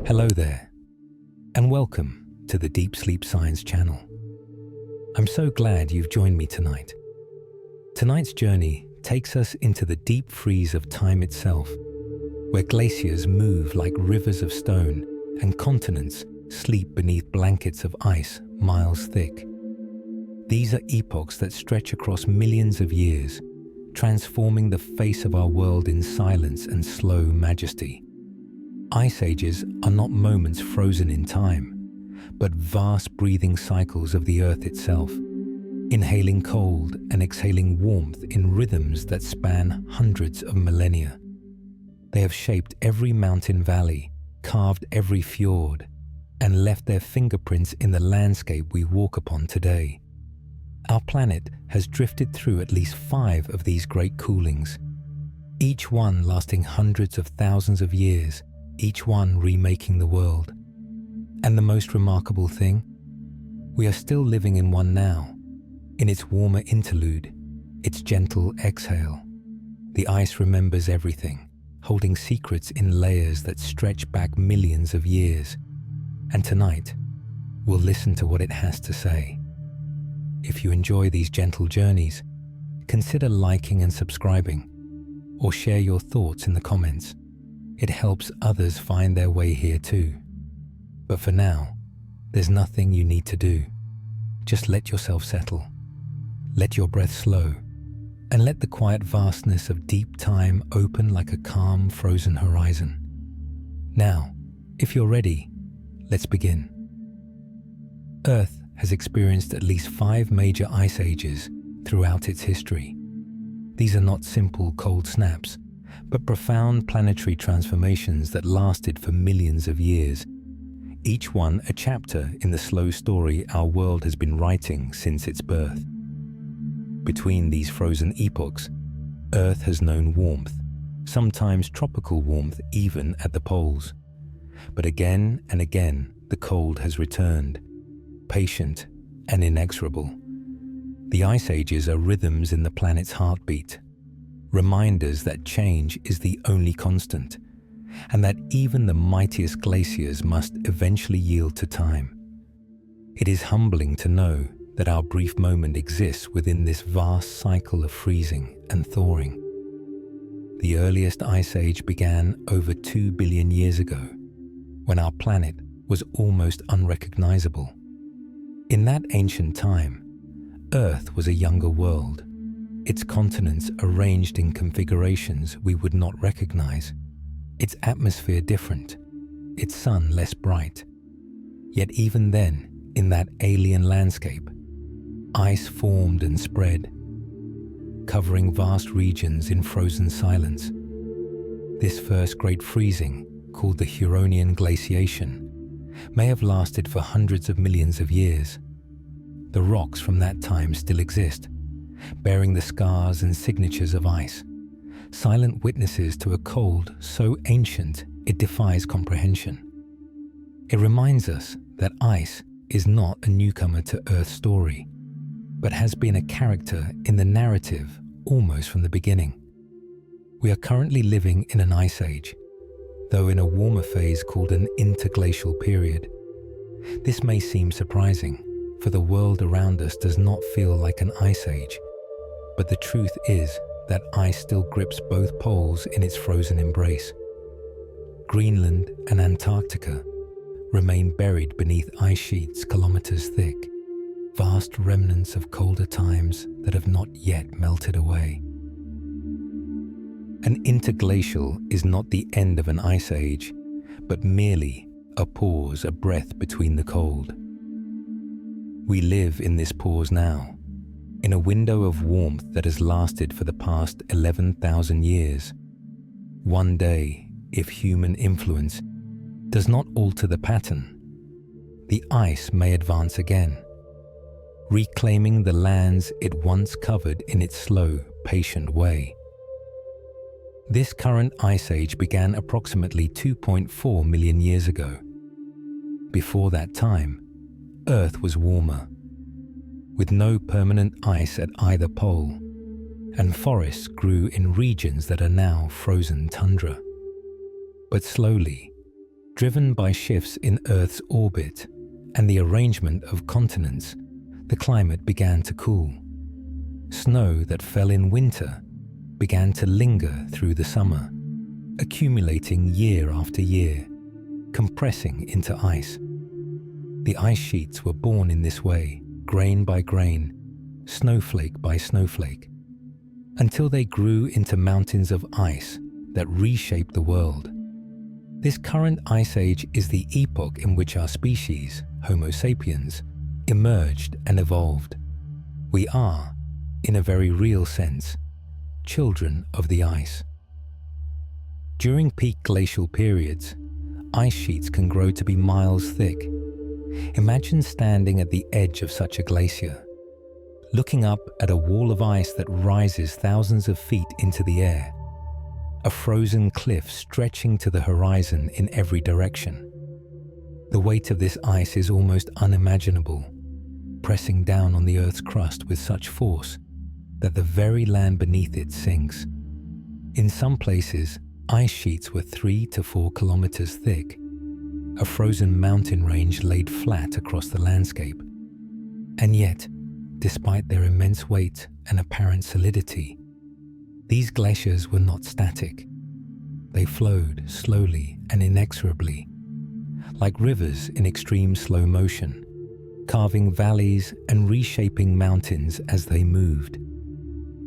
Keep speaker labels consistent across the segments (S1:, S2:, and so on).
S1: Hello there, and welcome to the Deep Sleep Science channel. I'm so glad you've joined me tonight. Tonight's journey takes us into the deep freeze of time itself, where glaciers move like rivers of stone and continents sleep beneath blankets of ice miles thick. These are epochs that stretch across millions of years, transforming the face of our world in silence and slow majesty. Ice ages are not moments frozen in time, but vast breathing cycles of the Earth itself, inhaling cold and exhaling warmth in rhythms that span hundreds of millennia. They have shaped every mountain valley, carved every fjord, and left their fingerprints in the landscape we walk upon today. Our planet has drifted through at least 5 of these great coolings, each one lasting hundreds of thousands of years, each one remaking the world. And the most remarkable thing? We are still living in one now, in its warmer interlude, its gentle exhale. The ice remembers everything, holding secrets in layers that stretch back millions of years. And tonight, we'll listen to what it has to say. If you enjoy these gentle journeys, consider liking and subscribing, or share your thoughts in the comments. It helps others find their way here too. But for now, there's nothing you need to do. Just let yourself settle. Let your breath slow, and let the quiet vastness of deep time open like a calm, frozen horizon. Now, if you're ready, let's begin. Earth has experienced at least 5 major ice ages throughout its history. These are not simple cold snaps, but profound planetary transformations that lasted for millions of years, each one a chapter in the slow story our world has been writing since its birth. Between these frozen epochs, Earth has known warmth, sometimes tropical warmth even at the poles. But again and again, the cold has returned, patient and inexorable. The ice ages are rhythms in the planet's heartbeat, reminders that change is the only constant, and that even the mightiest glaciers must eventually yield to time. It is humbling to know that our brief moment exists within this vast cycle of freezing and thawing. The earliest ice age began over 2 billion years ago, when our planet was almost unrecognizable. In that ancient time, Earth was a younger world, its continents arranged in configurations we would not recognize, its atmosphere different, its sun less bright. Yet even then, in that alien landscape, ice formed and spread, covering vast regions in frozen silence. This first great freezing, called the Huronian glaciation, may have lasted for hundreds of millions of years. The rocks from that time still exist, bearing the scars and signatures of ice, silent witnesses to a cold so ancient it defies comprehension. It reminds us that ice is not a newcomer to Earth's story, but has been a character in the narrative almost from the beginning. We are currently living in an ice age, though in a warmer phase called an interglacial period. This may seem surprising, for the world around us does not feel like an ice age, but the truth is that ice still grips both poles in its frozen embrace. Greenland and Antarctica remain buried beneath ice sheets kilometers thick, vast remnants of colder times that have not yet melted away. An interglacial is not the end of an ice age, but merely a pause, a breath between the cold. We live in this pause now, in a window of warmth that has lasted for the past 11,000 years. One day, if human influence does not alter the pattern, the ice may advance again, reclaiming the lands it once covered in its slow, patient way. This current ice age began approximately 2.4 million years ago. Before that time, Earth was warmer, with no permanent ice at either pole, and forests grew in regions that are now frozen tundra. But slowly, Driven by shifts in Earth's orbit and the arrangement of continents, the climate began to cool. Snow that fell in winter began to linger through the summer, accumulating year after year, compressing into ice. The ice sheets were born in this way, grain by grain, snowflake by snowflake, until they grew into mountains of ice that reshaped the world. This current ice age is the epoch in which our species, Homo sapiens, emerged and evolved. We are, in a very real sense, children of the ice. During peak glacial periods, ice sheets can grow to be miles thick. Imagine standing at the edge of such a glacier, looking up at a wall of ice that rises thousands of feet into the air, a frozen cliff stretching to the horizon in every direction. The weight of this ice is almost unimaginable, pressing down on the Earth's crust with such force that the very land beneath it sinks. In some places, ice sheets were 3 to 4 kilometers thick, a frozen mountain range laid flat across the landscape. And yet, despite their immense weight and apparent solidity, these glaciers were not static. They flowed slowly and inexorably, like rivers in extreme slow motion, carving valleys and reshaping mountains as they moved.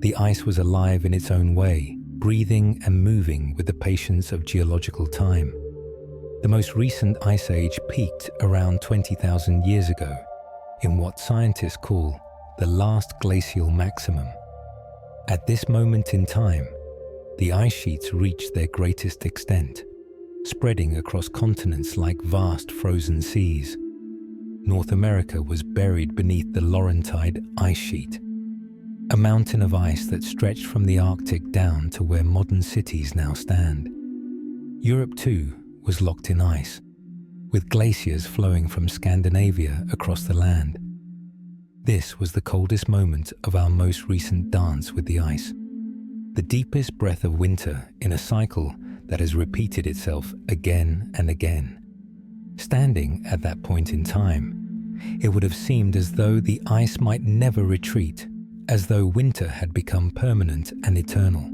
S1: The ice was alive in its own way, breathing and moving with the patience of geological time. The most recent ice age peaked around 20,000 years ago, in what scientists call the last glacial maximum. At this moment in time, the ice sheets reached their greatest extent, spreading across continents like vast frozen seas. North America was buried beneath the Laurentide ice sheet, a mountain of ice that stretched from the Arctic down to where modern cities now stand. Europe too was locked in ice, with glaciers flowing from Scandinavia across the land. This was the coldest moment of our most recent dance with the ice, the deepest breath of winter in a cycle that has repeated itself again and again. Standing at that point in time, it would have seemed as though the ice might never retreat, as though winter had become permanent and eternal.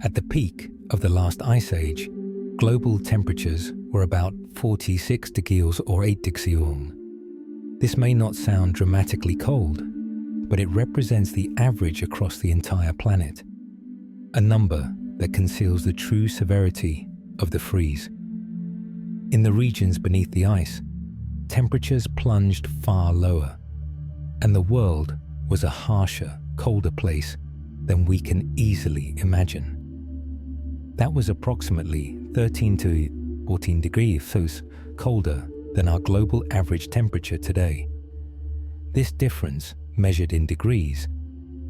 S1: At the peak of the last ice age, global temperatures were about 46 degrees or 8 degrees. This may not sound dramatically cold, but it represents the average across the entire planet, a number that conceals the true severity of the freeze. In the regions beneath the ice, temperatures plunged far lower, and the world was a harsher, colder place than we can easily imagine. That was approximately 13 to 14 degrees Celsius colder than our global average temperature today. This difference, measured in degrees,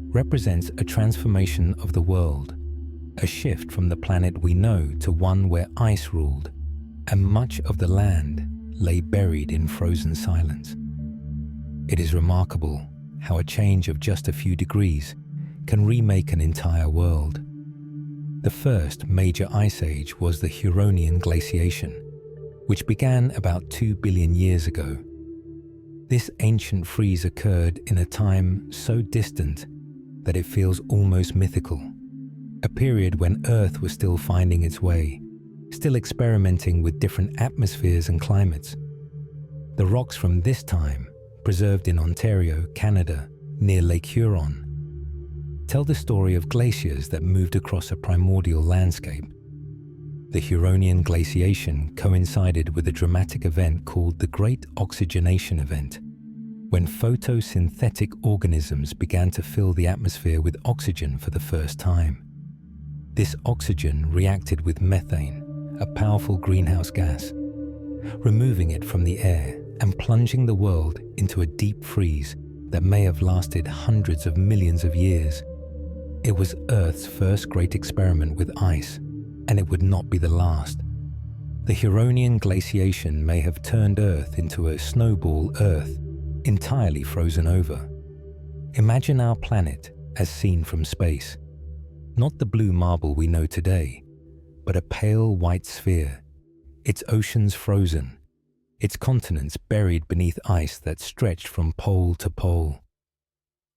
S1: represents a transformation of the world, a shift from the planet we know to one where ice ruled, and much of the land lay buried in frozen silence. It is remarkable how a change of just a few degrees can remake an entire world. The first major ice age was the Huronian glaciation, which began about 2 billion years ago. This ancient freeze occurred in a time so distant that it feels almost mythical, a period when Earth was still finding its way, still experimenting with different atmospheres and climates. The rocks from this time, preserved in Ontario, Canada, near Lake Huron, tell the story of glaciers that moved across a primordial landscape. The Huronian glaciation coincided with a dramatic event called the Great Oxygenation Event, when photosynthetic organisms began to fill the atmosphere with oxygen for the first time. This oxygen reacted with methane, a powerful greenhouse gas, removing it from the air and plunging the world into a deep freeze that may have lasted hundreds of millions of years. It was Earth's first great experiment with ice, and it would not be the last. The Huronian glaciation may have turned Earth into a snowball Earth, entirely frozen over. Imagine our planet as seen from space. Not the blue marble we know today, but a pale white sphere, its oceans frozen, its continents buried beneath ice that stretched from pole to pole.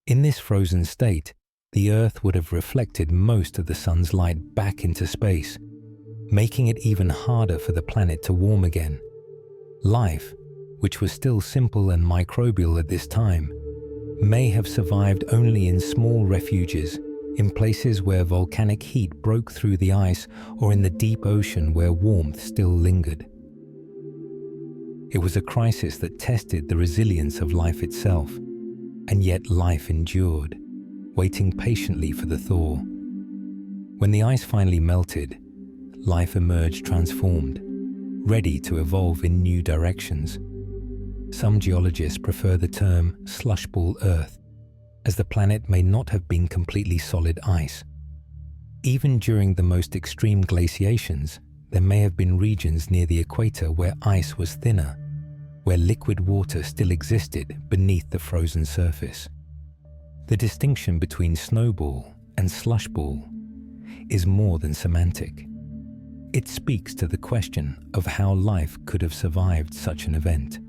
S1: In this frozen state, the Earth would have reflected most of the sun's light back into space, making it even harder for the planet to warm again. Life, which was still simple and microbial at this time, may have survived only in small refuges, in places where volcanic heat broke through the ice or in the deep ocean where warmth still lingered. It was a crisis that tested the resilience of life itself, and yet life endured, waiting patiently for the thaw. When the ice finally melted, life emerged transformed, ready to evolve in new directions. Some geologists prefer the term slush ball Earth, as the planet may not have been completely solid ice. Even during the most extreme glaciations, there may have been regions near the equator where ice was thinner, where liquid water still existed beneath the frozen surface. The distinction between snowball and slush ball is more than semantic. It speaks to the question of how life could have survived such an event.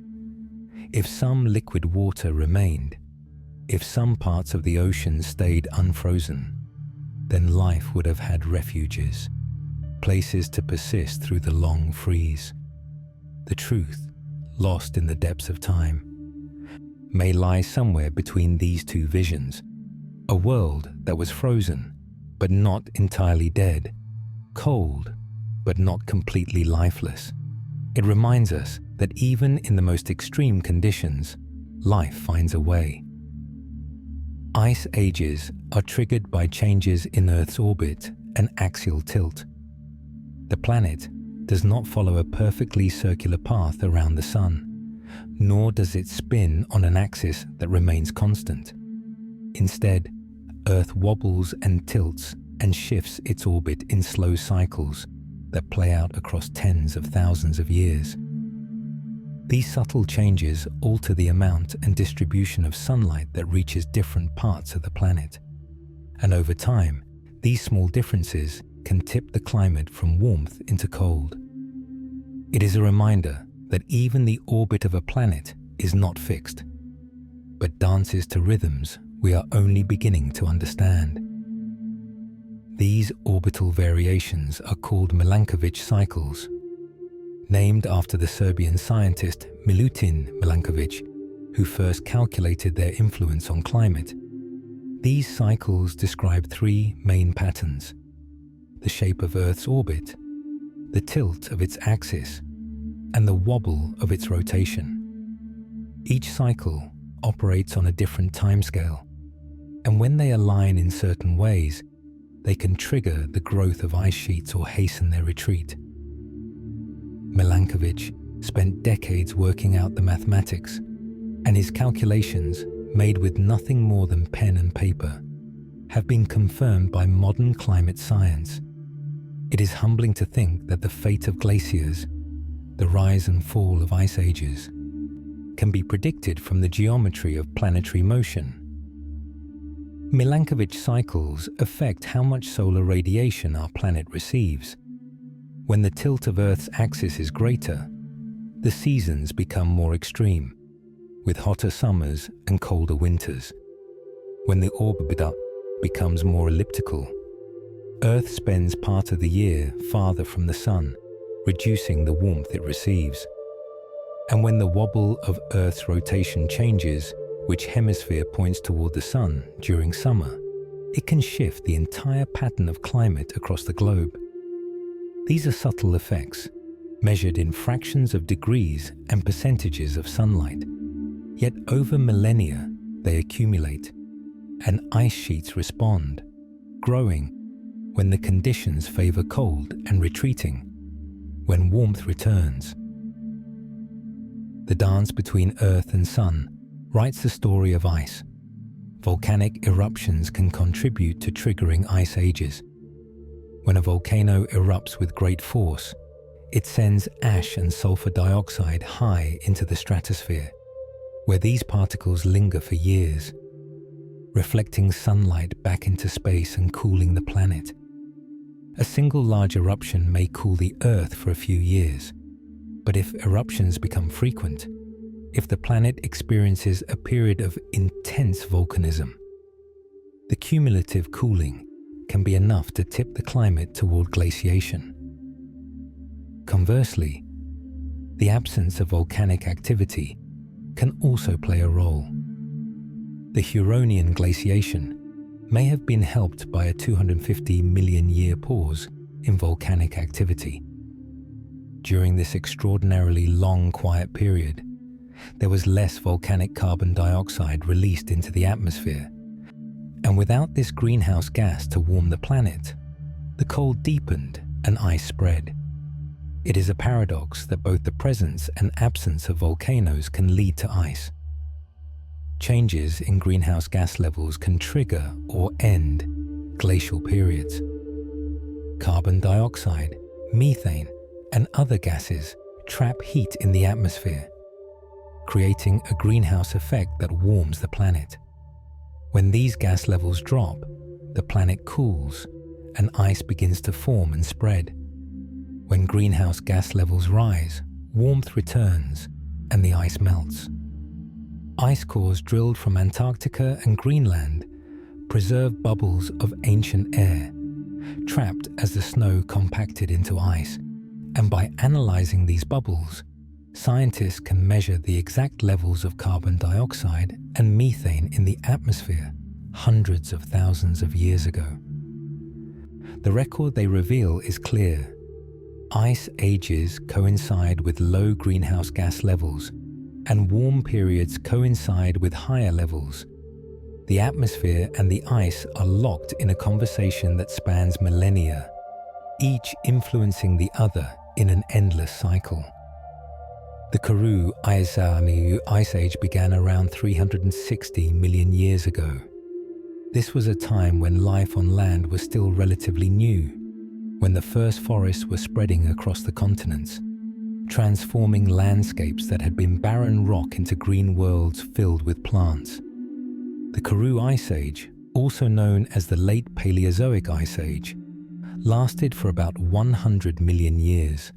S1: If some liquid water remained, if some parts of the ocean stayed unfrozen, then life would have had refuges, places to persist through the long freeze. The truth, lost in the depths of time, may lie somewhere between these two visions, a world that was frozen, but not entirely dead, cold, but not completely lifeless. It reminds us that even in the most extreme conditions, life finds a way. Ice ages are triggered by changes in Earth's orbit and axial tilt. The planet does not follow a perfectly circular path around the Sun, nor does it spin on an axis that remains constant. Instead, Earth wobbles and tilts and shifts its orbit in slow cycles that play out across tens of thousands of years. These subtle changes alter the amount and distribution of sunlight that reaches different parts of the planet. And over time, these small differences can tip the climate from warmth into cold. It is a reminder that even the orbit of a planet is not fixed, but dances to rhythms we are only beginning to understand. These orbital variations are called Milankovitch cycles, named after the Serbian scientist Milutin Milankovic, who first calculated their influence on climate. These cycles describe three main patterns: the shape of Earth's orbit, the tilt of its axis, and the wobble of its rotation. Each cycle operates on a different timescale, and when they align in certain ways, they can trigger the growth of ice sheets or hasten their retreat. Milankovic spent decades working out the mathematics, and his calculations, made with nothing more than pen and paper, have been confirmed by modern climate science. It is humbling to think that the fate of glaciers, the rise and fall of ice ages, can be predicted from the geometry of planetary motion. Milankovitch cycles affect how much solar radiation our planet receives. When the tilt of Earth's axis is greater, the seasons become more extreme, with hotter summers and colder winters. When the orbit becomes more elliptical, Earth spends part of the year farther from the Sun, reducing the warmth it receives. And when the wobble of Earth's rotation changes, which hemisphere points toward the Sun during summer, it can shift the entire pattern of climate across the globe. These are subtle effects, measured in fractions of degrees and percentages of sunlight. Yet over millennia, they accumulate, and ice sheets respond, growing when the conditions favor cold and retreating when warmth returns. The dance between Earth and Sun writes the story of ice. Volcanic eruptions can contribute to triggering ice ages. When a volcano erupts with great force, it sends ash and sulfur dioxide high into the stratosphere, where these particles linger for years, reflecting sunlight back into space and cooling the planet. A single large eruption may cool the Earth for a few years, But if eruptions become frequent, if the planet experiences a period of intense volcanism, the cumulative cooling can be enough to tip the climate toward glaciation. Conversely, the absence of volcanic activity can also play a role. The Huronian glaciation may have been helped by a 250 million year pause in volcanic activity. During this extraordinarily long quiet period, there was less volcanic carbon dioxide released into the atmosphere, and without this greenhouse gas to warm the planet, the cold deepened and ice spread. It is a paradox that both the presence and absence of volcanoes can lead to ice. Changes in greenhouse gas levels can trigger or end glacial periods. Carbon dioxide, methane, and other gases trap heat in the atmosphere, creating a greenhouse effect that warms the planet. When these gas levels drop, the planet cools and ice begins to form and spread. When greenhouse gas levels rise, warmth returns and the ice melts. Ice cores drilled from Antarctica and Greenland preserve bubbles of ancient air, trapped as the snow compacted into ice, and by analyzing these bubbles, scientists can measure the exact levels of carbon dioxide and methane in the atmosphere hundreds of thousands of years ago. The record they reveal is clear. Ice ages coincide with low greenhouse gas levels, and warm periods coincide with higher levels. The atmosphere and the ice are locked in a conversation that spans millennia, each influencing the other in an endless cycle. The Karoo-Ionian Ice Age began around 360 million years ago. This was a time when life on land was still relatively new, when the first forests were spreading across the continents, transforming landscapes that had been barren rock into green worlds filled with plants. The Karoo Ice Age, also known as the Late Paleozoic Ice Age, lasted for about 100 million years,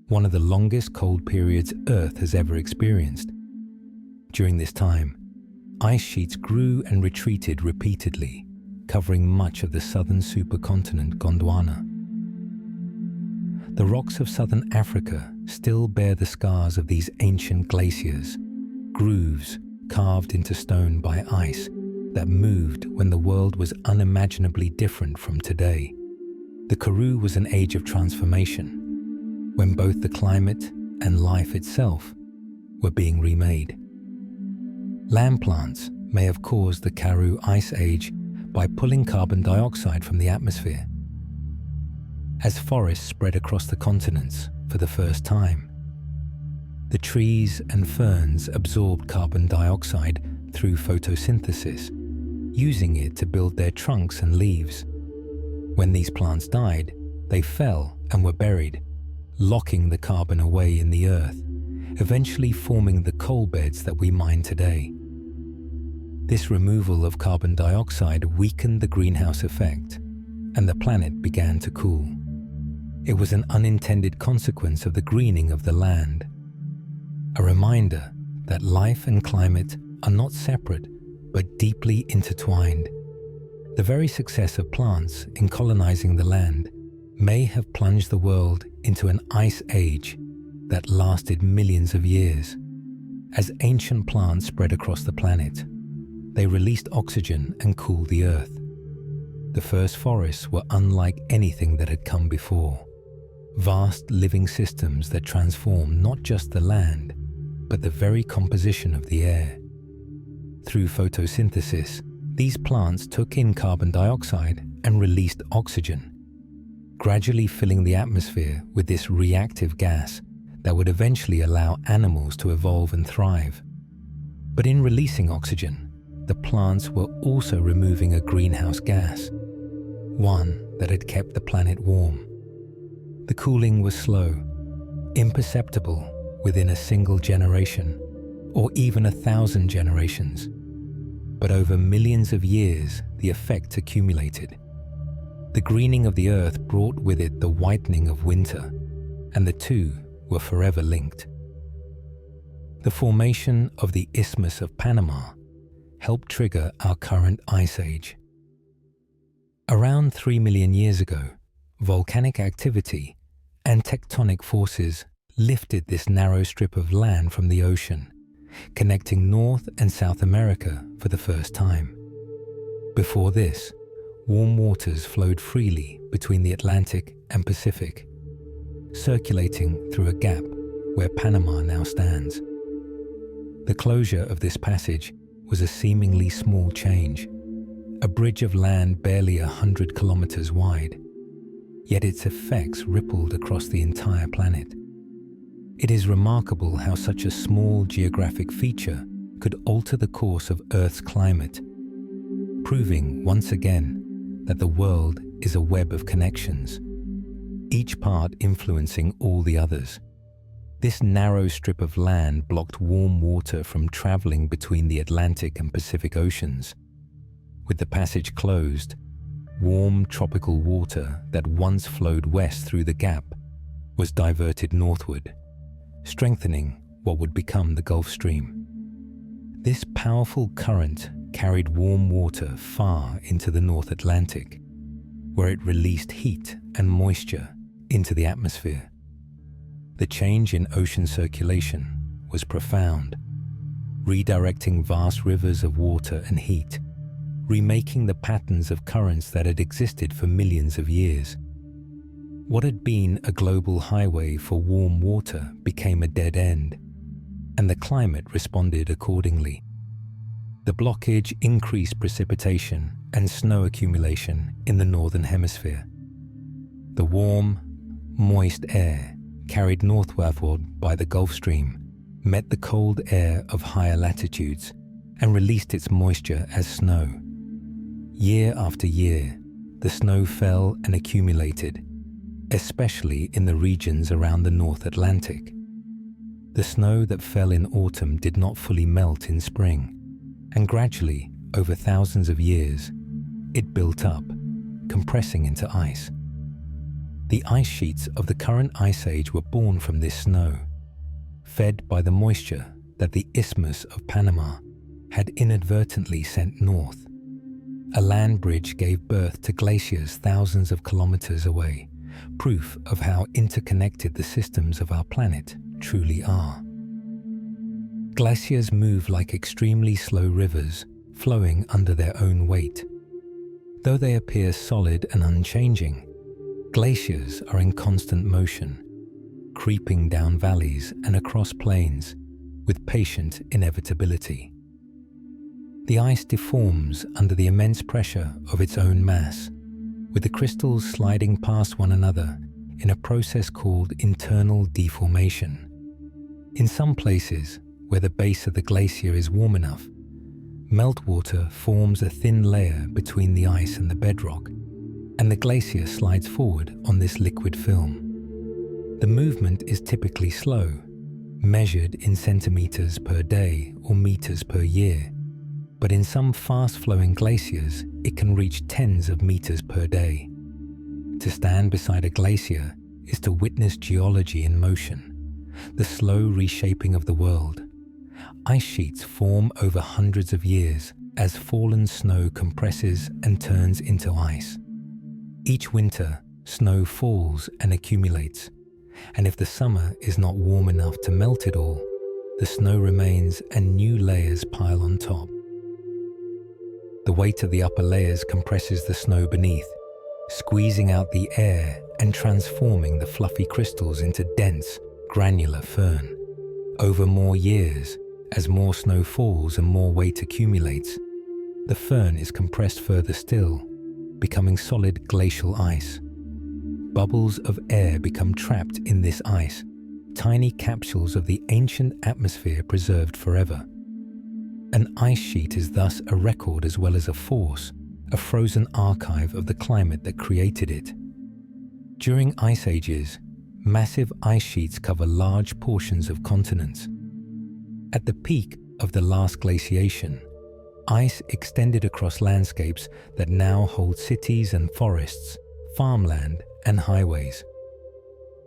S1: one of the longest cold periods Earth has ever experienced. During this time, ice sheets grew and retreated repeatedly, covering much of the southern supercontinent Gondwana. The rocks of southern Africa still bear the scars of these ancient glaciers, grooves carved into stone by ice that moved when the world was unimaginably different from today. The Karoo was an age of transformation, when both the climate and life itself were being remade. Land plants may have caused the Karoo Ice Age by pulling carbon dioxide from the atmosphere. As forests spread across the continents for the first time, the trees and ferns absorbed carbon dioxide through photosynthesis, using it to build their trunks and leaves. When these plants died, they fell and were buried, locking the carbon away in the earth, eventually forming the coal beds that we mine today. This removal of carbon dioxide weakened the greenhouse effect, and the planet began to cool. It was an unintended consequence of the greening of the land, a reminder that life and climate are not separate but deeply intertwined. The very success of plants in colonizing the land may have plunged the world into an ice age that lasted millions of years. As ancient plants spread across the planet, they released oxygen and cooled the earth. The first forests were unlike anything that had come before. Vast living systems that transformed not just the land, but the very composition of the air. Through photosynthesis, these plants took in carbon dioxide and released oxygen, gradually filling the atmosphere with this reactive gas that would eventually allow animals to evolve and thrive. But in releasing oxygen, the plants were also removing a greenhouse gas, one that had kept the planet warm. The cooling was slow, imperceptible within a single generation, or even 1,000 generations. But over millions of years, the effect accumulated. The greening of the earth brought with it the whitening of winter, and the two were forever linked. The formation of the Isthmus of Panama helped trigger our current ice age. Around 3 million years ago, volcanic activity and tectonic forces lifted this narrow strip of land from the ocean, connecting North and South America for the first time. Before this, warm waters flowed freely between the Atlantic and Pacific, circulating through a gap where Panama now stands. The closure of this passage was a seemingly small change, a bridge of land barely 100 kilometers wide, yet its effects rippled across the entire planet. It is remarkable how such a small geographic feature could alter the course of Earth's climate, proving once again that the world is a web of connections, each part influencing all the others. This narrow strip of land blocked warm water from traveling between the Atlantic and Pacific Oceans. With the passage closed, warm tropical water that once flowed west through the gap was diverted northward, strengthening what would become the Gulf Stream. This powerful current carried warm water far into the North Atlantic, where it released heat and moisture into the atmosphere. The change in ocean circulation was profound, redirecting vast rivers of water and heat, remaking the patterns of currents that had existed for millions of years. What had been a global highway for warm water became a dead end, and the climate responded accordingly. The blockage increased precipitation and snow accumulation in the northern hemisphere. The warm, moist air carried northward by the Gulf Stream met the cold air of higher latitudes and released its moisture as snow. Year after year, the snow fell and accumulated, especially in the regions around the North Atlantic. The snow that fell in autumn did not fully melt in spring, and gradually, over thousands of years, it built up, compressing into ice. The ice sheets of the current ice age were born from this snow, fed by the moisture that the Isthmus of Panama had inadvertently sent north. A land bridge gave birth to glaciers thousands of kilometers away, proof of how interconnected the systems of our planet truly are. Glaciers move like extremely slow rivers, flowing under their own weight. Though they appear solid and unchanging, glaciers are in constant motion, creeping down valleys and across plains with patient inevitability. The ice deforms under the immense pressure of its own mass, with the crystals sliding past one another in a process called internal deformation. In some places, where the base of the glacier is warm enough, meltwater forms a thin layer between the ice and the bedrock, and the glacier slides forward on this liquid film. The movement is typically slow, measured in centimeters per day or meters per year, but in some fast-flowing glaciers, it can reach tens of meters per day. To stand beside a glacier is to witness geology in motion, the slow reshaping of the world. Ice sheets form over hundreds of years as fallen snow compresses and turns into ice. Each winter, snow falls and accumulates, and if the summer is not warm enough to melt it all, the snow remains and new layers pile on top. The weight of the upper layers compresses the snow beneath, squeezing out the air and transforming the fluffy crystals into dense, granular fern. Over more years, as more snow falls and more weight accumulates, the fern is compressed further still, becoming solid glacial ice. Bubbles of air become trapped in this ice, tiny capsules of the ancient atmosphere preserved forever. An ice sheet is thus a record as well as a force, a frozen archive of the climate that created it. During ice ages, massive ice sheets cover large portions of continents. At the peak of the last glaciation, ice extended across landscapes that now hold cities and forests, farmland and highways.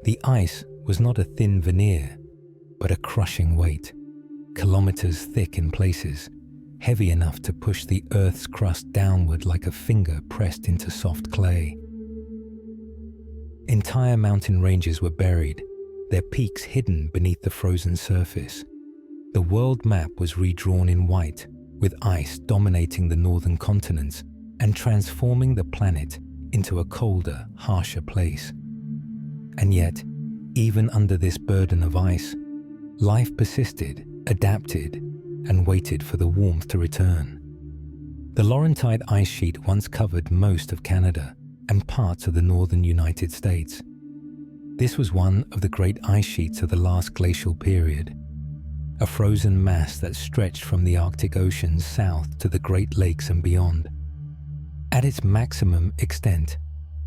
S1: The ice was not a thin veneer, but a crushing weight, kilometers thick in places, heavy enough to push the Earth's crust downward like a finger pressed into soft clay. Entire mountain ranges were buried, their peaks hidden beneath the frozen surface. The world map was redrawn in white, with ice dominating the northern continents and transforming the planet into a colder, harsher place. And yet, even under this burden of ice, life persisted, adapted, and waited for the warmth to return. The Laurentide ice sheet once covered most of Canada and parts of the northern United States. This was one of the great ice sheets of the last glacial period, a frozen mass that stretched from the Arctic Ocean south to the Great Lakes and beyond. At its maximum extent,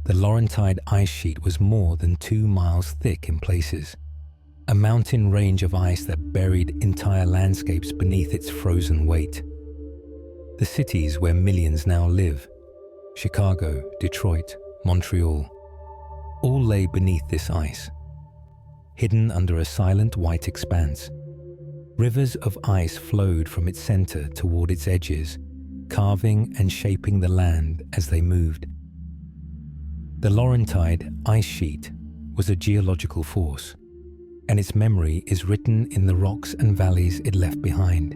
S1: the Laurentide ice sheet was more than 2 miles thick in places, a mountain range of ice that buried entire landscapes beneath its frozen weight. The cities where millions now live, Chicago, Detroit, Montreal, all lay beneath this ice, hidden under a silent white expanse. Rivers of ice flowed from its center toward its edges, carving and shaping the land as they moved. The Laurentide ice sheet was a geological force, and its memory is written in the rocks and valleys it left behind.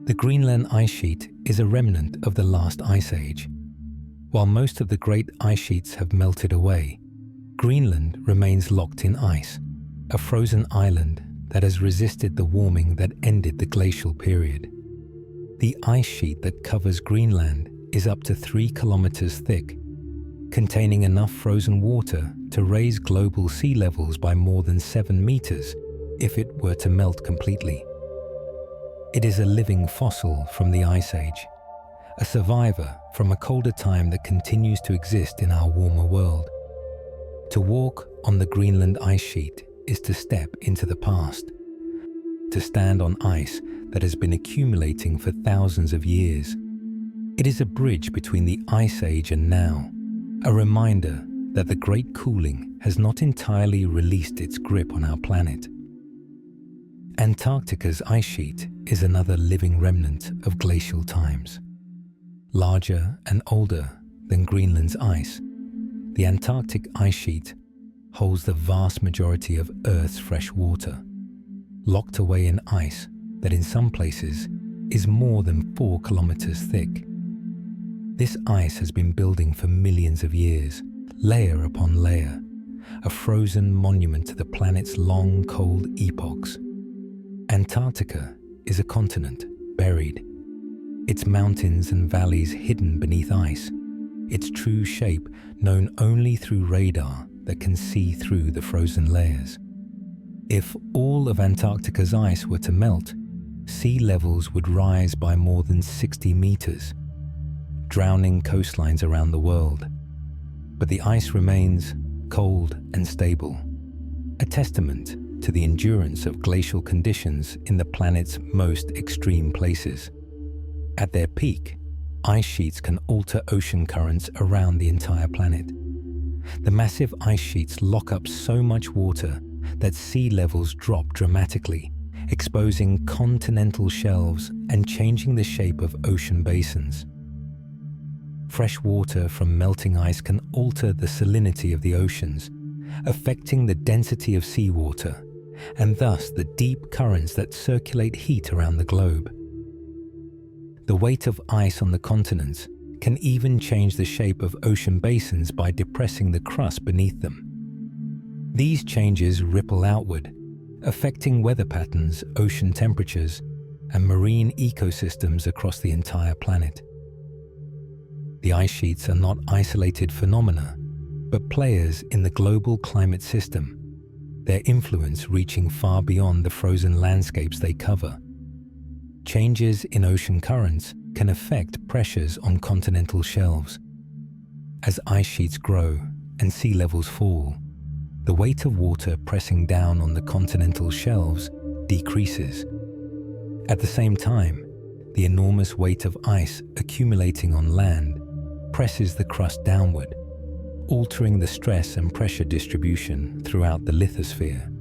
S1: The Greenland ice sheet is a remnant of the last ice age. While most of the great ice sheets have melted away, Greenland remains locked in ice, a frozen island that has resisted the warming that ended the glacial period. The ice sheet that covers Greenland is up to 3 kilometers thick, containing enough frozen water to raise global sea levels by more than 7 meters if it were to melt completely. It is a living fossil from the Ice Age, a survivor from a colder time that continues to exist in our warmer world. To walk on the Greenland ice sheet is to step into the past, to stand on ice that has been accumulating for thousands of years. It is a bridge between the Ice Age and now, a reminder that the great cooling has not entirely released its grip on our planet. Antarctica's ice sheet is another living remnant of glacial times. Larger and older than Greenland's ice, the Antarctic ice sheet holds the vast majority of Earth's fresh water, locked away in ice that in some places is more than 4 kilometers thick. This ice has been building for millions of years, layer upon layer, a frozen monument to the planet's long, cold epochs. Antarctica is a continent buried, its mountains and valleys hidden beneath ice, its true shape known only through radar that can see through the frozen layers. If all of Antarctica's ice were to melt, sea levels would rise by more than 60 meters, drowning coastlines around the world. But the ice remains cold and stable, a testament to the endurance of glacial conditions in the planet's most extreme places. At their peak, ice sheets can alter ocean currents around the entire planet. The massive ice sheets lock up so much water that sea levels drop dramatically, exposing continental shelves and changing the shape of ocean basins. Fresh water from melting ice can alter the salinity of the oceans, affecting the density of seawater, and thus the deep currents that circulate heat around the globe. The weight of ice on the continents can even change the shape of ocean basins by depressing the crust beneath them. These changes ripple outward, affecting weather patterns, ocean temperatures, and marine ecosystems across the entire planet. The ice sheets are not isolated phenomena, but players in the global climate system, their influence reaching far beyond the frozen landscapes they cover. Changes in ocean currents can affect pressures on continental shelves. As ice sheets grow and sea levels fall, the weight of water pressing down on the continental shelves decreases. At the same time, the enormous weight of ice accumulating on land presses the crust downward, altering the stress and pressure distribution throughout the lithosphere.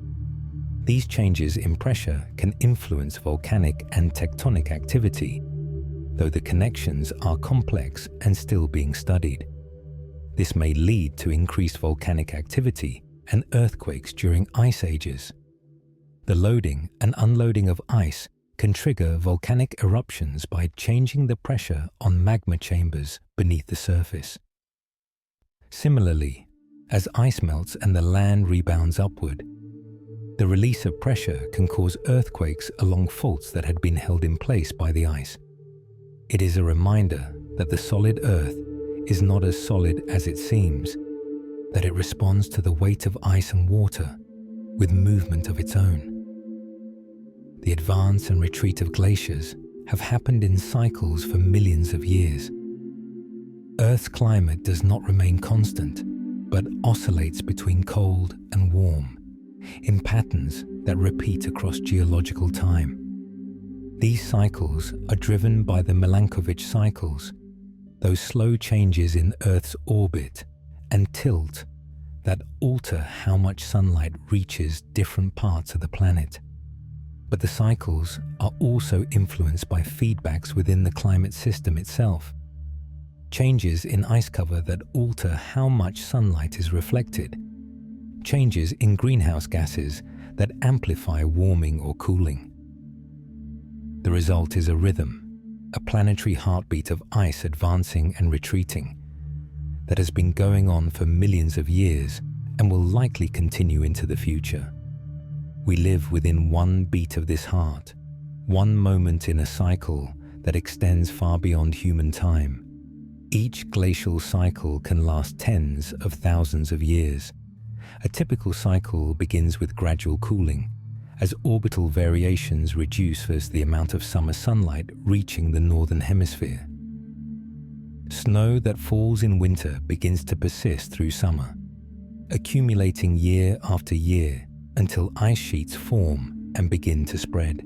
S1: These changes in pressure can influence volcanic and tectonic activity, though the connections are complex and still being studied. This may lead to increased volcanic activity and earthquakes during ice ages. The loading and unloading of ice can trigger volcanic eruptions by changing the pressure on magma chambers beneath the surface. Similarly, as ice melts and the land rebounds upward, the release of pressure can cause earthquakes along faults that had been held in place by the ice. It is a reminder that the solid Earth is not as solid as it seems, that it responds to the weight of ice and water with movement of its own. The advance and retreat of glaciers have happened in cycles for millions of years. Earth's climate does not remain constant, but oscillates between cold and warm, in patterns that repeat across geological time. These cycles are driven by the Milankovitch cycles, those slow changes in Earth's orbit and tilt that alter how much sunlight reaches different parts of the planet. But the cycles are also influenced by feedbacks within the climate system itself. Changes in ice cover that alter how much sunlight is reflected. Changes in greenhouse gases that amplify warming or cooling. The result is a rhythm, a planetary heartbeat of ice advancing and retreating that has been going on for millions of years and will likely continue into the future. We live within one beat of this heart, one moment in a cycle that extends far beyond human time. Each glacial cycle can last tens of thousands of years. A typical cycle begins with gradual cooling, as orbital variations reduce as the amount of summer sunlight reaching the northern hemisphere. Snow that falls in winter begins to persist through summer, accumulating year after year until ice sheets form and begin to spread.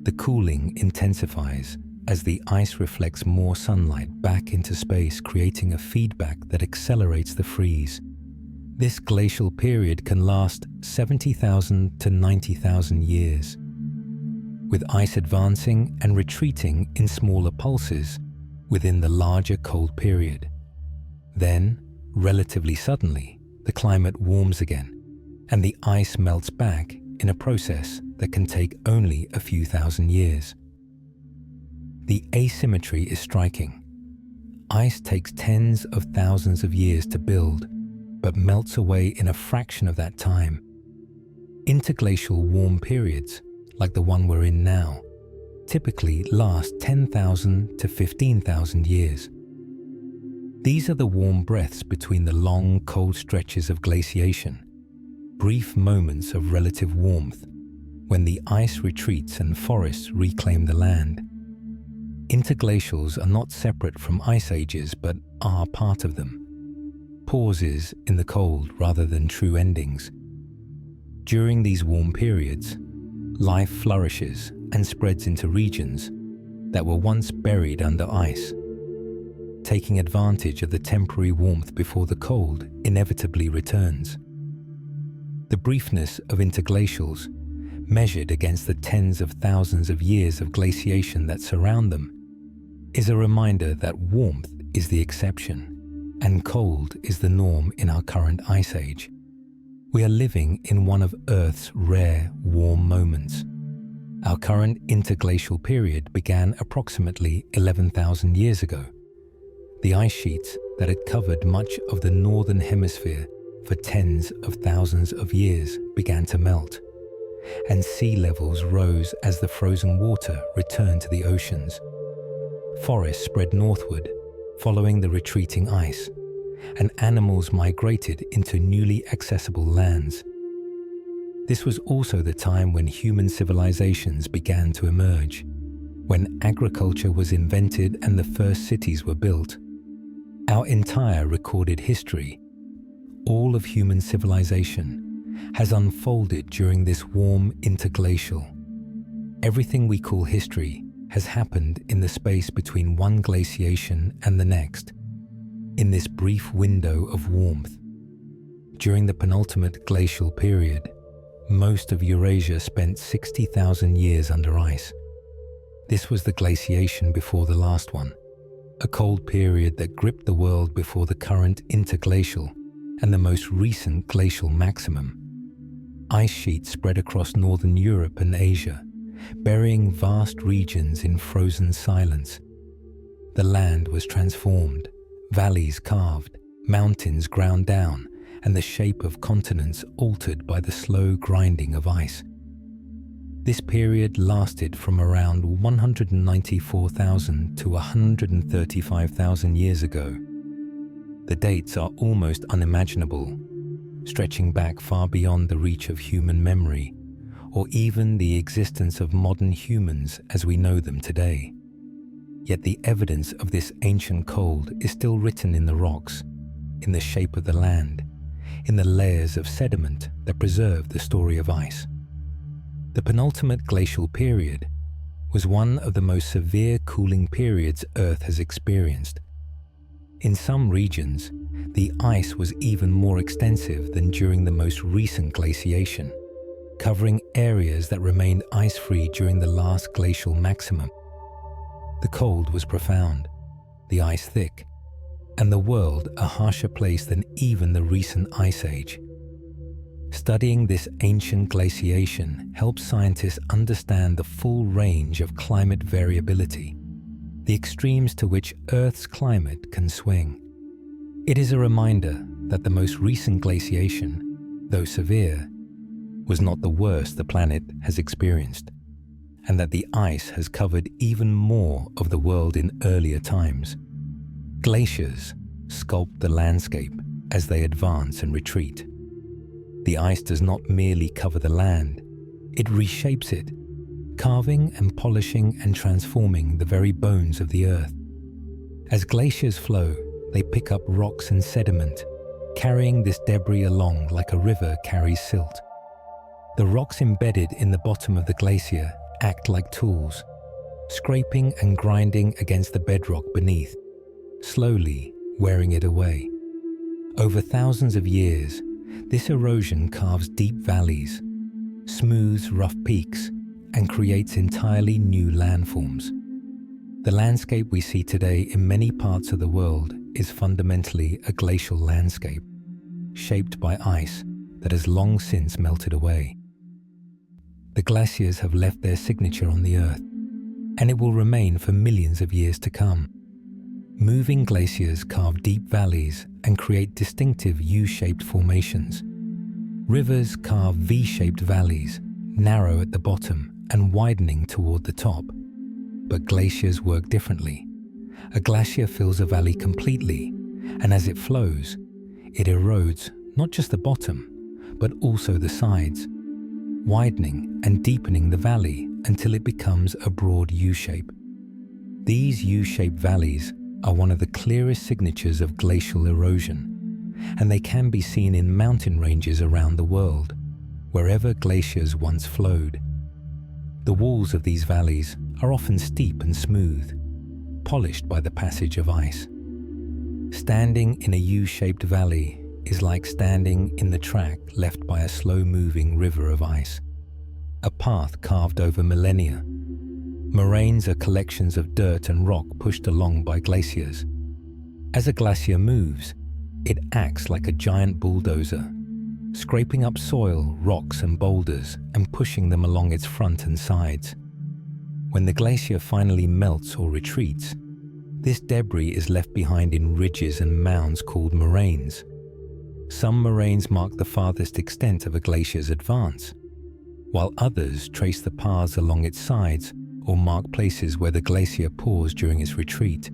S1: The cooling intensifies as the ice reflects more sunlight back into space, creating a feedback that accelerates the freeze. This glacial period can last 70,000 to 90,000 years, with ice advancing and retreating in smaller pulses within the larger cold period. Then, relatively suddenly, the climate warms again, and the ice melts back in a process that can take only a few thousand years. The asymmetry is striking. Ice takes tens of thousands of years to build, but melts away in a fraction of that time. Interglacial warm periods, like the one we're in now, typically last 10,000 to 15,000 years. These are the warm breaths between the long, cold stretches of glaciation, brief moments of relative warmth when the ice retreats and forests reclaim the land. Interglacials are not separate from ice ages, but are part of them. Pauses in the cold rather than true endings. During these warm periods, life flourishes and spreads into regions that were once buried under ice, taking advantage of the temporary warmth before the cold inevitably returns. The briefness of interglacials, measured against the tens of thousands of years of glaciation that surround them, is a reminder that warmth is the exception and cold is the norm in our current ice age. We are living in one of Earth's rare warm moments. Our current interglacial period began approximately 11,000 years ago. The ice sheets that had covered much of the northern hemisphere for tens of thousands of years began to melt, and sea levels rose as the frozen water returned to the oceans. Forests spread northward, following the retreating ice, and animals migrated into newly accessible lands. This was also the time when human civilizations began to emerge, when agriculture was invented and the first cities were built. Our entire recorded history, all of human civilization, has unfolded during this warm interglacial. Everything we call history has happened in the space between one glaciation and the next. in this brief window of warmth. During the penultimate glacial period, most of Eurasia spent 60,000 years under ice. This was the glaciation before the last one, a cold period that gripped the world before the current interglacial and the most recent glacial maximum. Ice sheets spread across northern Europe and Asia, burying vast regions in frozen silence. The land was transformed, valleys carved, mountains ground down, and the shape of continents altered by the slow grinding of ice. This period lasted from around 194,000 to 135,000 years ago. The dates are almost unimaginable, stretching back far beyond the reach of human memory, or even the existence of modern humans as we know them today. Yet the evidence of this ancient cold is still written in the rocks, in the shape of the land, in the layers of sediment that preserve the story of ice. The penultimate glacial period was one of the most severe cooling periods Earth has experienced. In some regions, the ice was even more extensive than during the most recent glaciation, covering areas that remained ice-free during the last glacial maximum. The cold was profound, the ice thick, and the world a harsher place than even the recent ice age. Studying this ancient glaciation helps scientists understand the full range of climate variability, the extremes to which Earth's climate can swing. It is a reminder that the most recent glaciation, though severe, was not the worst the planet has experienced, and that the ice has covered even more of the world in earlier times. Glaciers sculpt the landscape as they advance and retreat. The ice does not merely cover the land, it reshapes it, carving and polishing and transforming the very bones of the earth. As glaciers flow, they pick up rocks and sediment, carrying this debris along like a river carries silt. The rocks embedded in the bottom of the glacier act like tools, scraping and grinding against the bedrock beneath, slowly wearing it away. Over thousands of years, this erosion carves deep valleys, smooths rough peaks, and creates entirely new landforms. The landscape we see today in many parts of the world is fundamentally a glacial landscape, shaped by ice that has long since melted away. The glaciers have left their signature on the Earth, and it will remain for millions of years to come. Moving glaciers carve deep valleys and create distinctive U-shaped formations. Rivers carve V-shaped valleys, narrow at the bottom and widening toward the top. But glaciers work differently. A glacier fills a valley completely, and as it flows, it erodes not just the bottom, but also the sides, widening and deepening the valley until it becomes a broad U-shape. These U-shaped valleys are one of the clearest signatures of glacial erosion, and they can be seen in mountain ranges around the world, wherever glaciers once flowed. The walls of these valleys are often steep and smooth, polished by the passage of ice. Standing in a U-shaped valley is like standing in the track left by a slow-moving river of ice, a path carved over millennia. Moraines are collections of dirt and rock pushed along by glaciers. As a glacier moves, it acts like a giant bulldozer, scraping up soil, rocks and boulders and pushing them along its front and sides. When the glacier finally melts or retreats, this debris is left behind in ridges and mounds called moraines. Some moraines mark the farthest extent of a glacier's advance, while others trace the paths along its sides or mark places where the glacier paused during its retreat.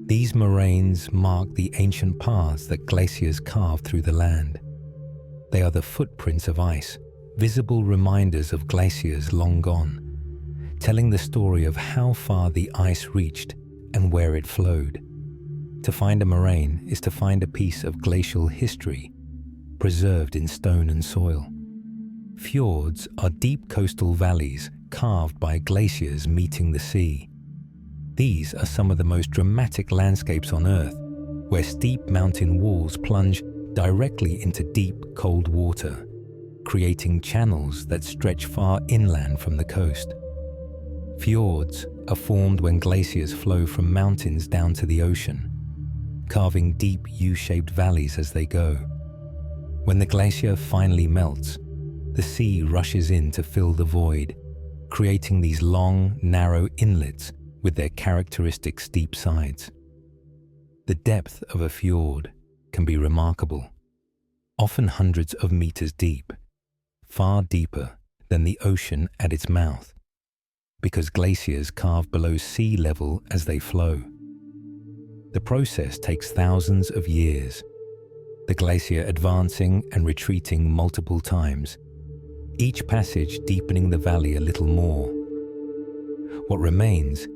S1: These moraines mark the ancient paths that glaciers carved through the land. They are the footprints of ice, visible reminders of glaciers long gone, telling the story of how far the ice reached and where it flowed. To find a moraine is to find a piece of glacial history, preserved in stone and soil. Fjords are deep coastal valleys carved by glaciers meeting the sea. These are some of the most dramatic landscapes on Earth, where steep mountain walls plunge directly into deep, cold water, creating channels that stretch far inland from the coast. Fjords are formed when glaciers flow from mountains down to the ocean, carving deep U-shaped valleys as they go. When the glacier finally melts, the sea rushes in to fill the void, creating these long, narrow inlets with their characteristic steep sides. The depth of a fjord can be remarkable, often hundreds of meters deep, far deeper than the ocean at its mouth, because glaciers carve below sea level as they flow. The process takes thousands of years, the glacier advancing and retreating multiple times, each passage deepening the valley a little more. What remains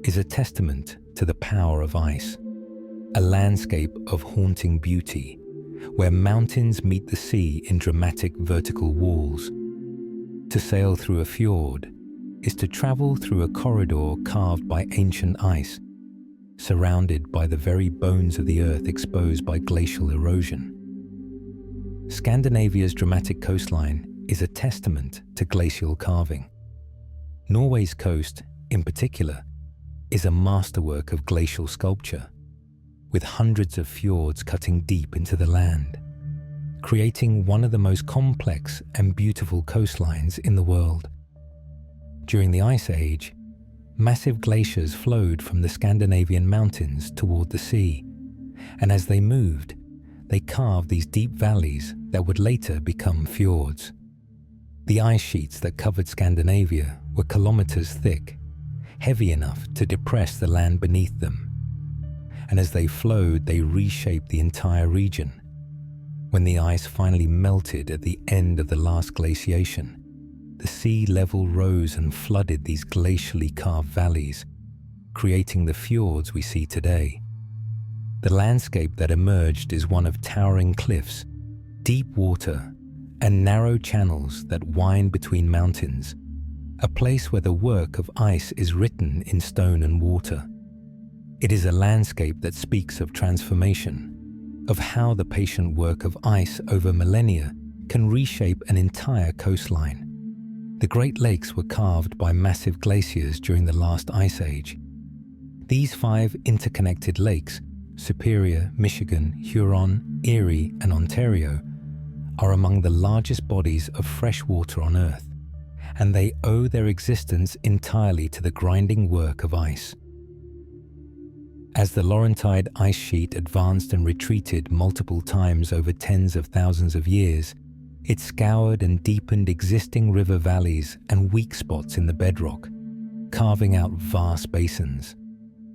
S1: is a testament to the power of ice, a landscape of haunting beauty, where mountains meet the sea in dramatic vertical walls. To sail through a fjord is to travel through a corridor carved by ancient ice, surrounded by the very bones of the earth exposed by glacial erosion. Scandinavia's dramatic coastline is a testament to glacial carving. Norway's coast, in particular, is a masterwork of glacial sculpture, with hundreds of fjords cutting deep into the land, creating one of the most complex and beautiful coastlines in the world. During the Ice Age, massive glaciers flowed from the Scandinavian mountains toward the sea, and as they moved, they carved these deep valleys that would later become fjords. The ice sheets that covered Scandinavia were kilometers thick, heavy enough to depress the land beneath them. And as they flowed, they reshaped the entire region. When the ice finally melted at the end of the last glaciation, the sea level rose and flooded these glacially carved valleys, creating the fjords we see today. The landscape that emerged is one of towering cliffs, deep water, and narrow channels that wind between mountains, a place where the work of ice is written in stone and water. It is a landscape that speaks of transformation, of how the patient work of ice over millennia can reshape an entire coastline. The Great Lakes were carved by massive glaciers during the last ice age. These 5 interconnected lakes, Superior, Michigan, Huron, Erie, and Ontario, are among the largest bodies of fresh water on Earth, and they owe their existence entirely to the grinding work of ice. As the Laurentide ice sheet advanced and retreated multiple times over tens of thousands of years, it scoured and deepened existing river valleys and weak spots in the bedrock, carving out vast basins.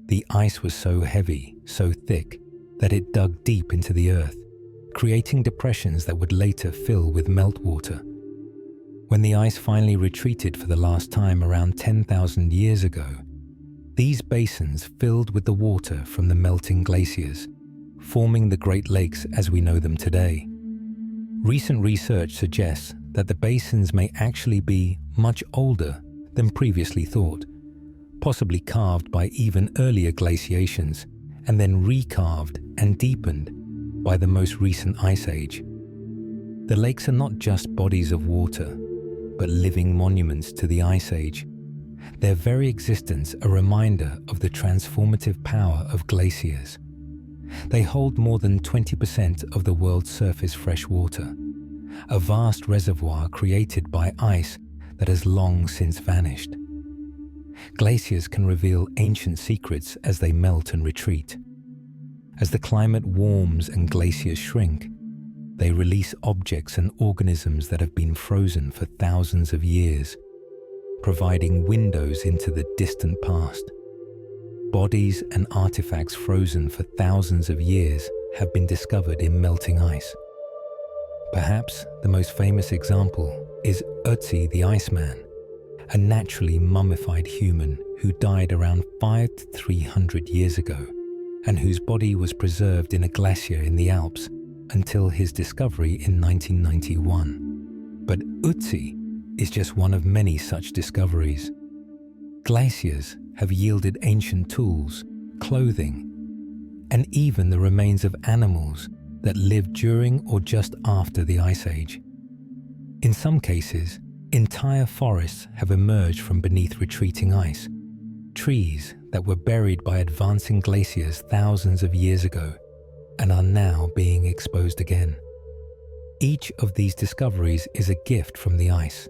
S1: The ice was so heavy, so thick, that it dug deep into the earth, creating depressions that would later fill with meltwater. When the ice finally retreated for the last time around 10,000 years ago, these basins filled with the water from the melting glaciers, forming the Great Lakes as we know them today. Recent research suggests that the basins may actually be much older than previously thought, possibly carved by even earlier glaciations and then recarved and deepened by the most recent ice age. The lakes are not just bodies of water, but living monuments to the ice age. Their very existence a reminder of the transformative power of glaciers. They hold more than 20% of the world's surface fresh water, a vast reservoir created by ice that has long since vanished. Glaciers can reveal ancient secrets as they melt and retreat. As the climate warms and glaciers shrink, they release objects and organisms that have been frozen for thousands of years, providing windows into the distant past. Bodies and artifacts frozen for thousands of years have been discovered in melting ice. Perhaps the most famous example is Ötzi the Iceman, a naturally mummified human who died around 500 to 300 years ago, and whose body was preserved in a glacier in the Alps until his discovery in 1991. But Ötzi is just one of many such discoveries. Glaciers have yielded ancient tools, clothing, and even the remains of animals that lived during or just after the Ice Age. In some cases, entire forests have emerged from beneath retreating ice, trees that were buried by advancing glaciers thousands of years ago and are now being exposed again. Each of these discoveries is a gift from the ice,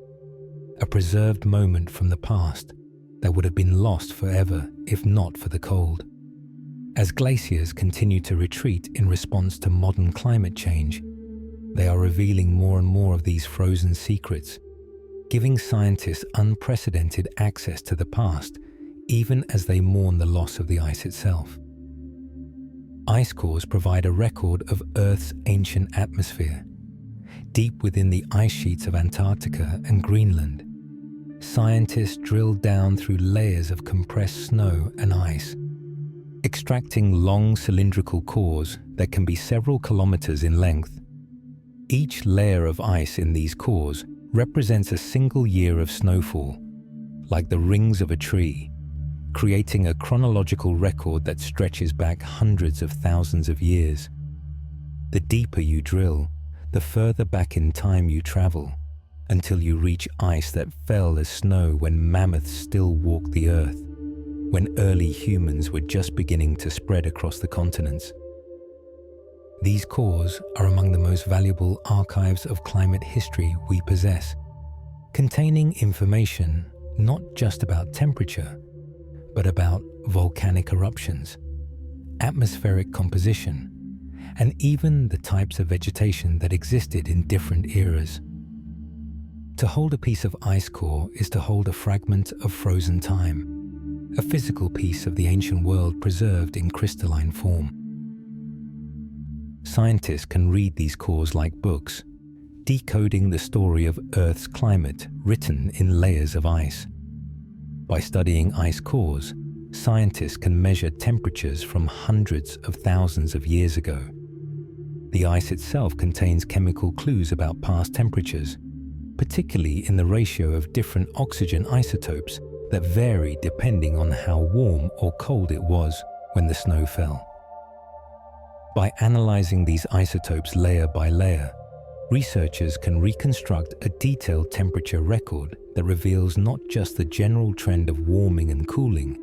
S1: a preserved moment from the past that would have been lost forever if not for the cold. As glaciers continue to retreat in response to modern climate change, they are revealing more and more of these frozen secrets, giving scientists unprecedented access to the past, even as they mourn the loss of the ice itself. Ice cores provide a record of Earth's ancient atmosphere. Deep within the ice sheets of Antarctica and Greenland, scientists drill down through layers of compressed snow and ice, extracting long cylindrical cores that can be several kilometers in length. Each layer of ice in these cores represents a single year of snowfall, like the rings of a tree, creating a chronological record that stretches back hundreds of thousands of years. The deeper you drill, the further back in time you travel, until you reach ice that fell as snow when mammoths still walked the earth, when early humans were just beginning to spread across the continents. These cores are among the most valuable archives of climate history we possess, containing information not just about temperature, but about volcanic eruptions, atmospheric composition, and even the types of vegetation that existed in different eras. To hold a piece of ice core is to hold a fragment of frozen time, a physical piece of the ancient world preserved in crystalline form. Scientists can read these cores like books, decoding the story of Earth's climate written in layers of ice. By studying ice cores, scientists can measure temperatures from hundreds of thousands of years ago. The ice itself contains chemical clues about past temperatures, particularly in the ratio of different oxygen isotopes that vary depending on how warm or cold it was when the snow fell. By analyzing these isotopes layer by layer, researchers can reconstruct a detailed temperature record that reveals not just the general trend of warming and cooling,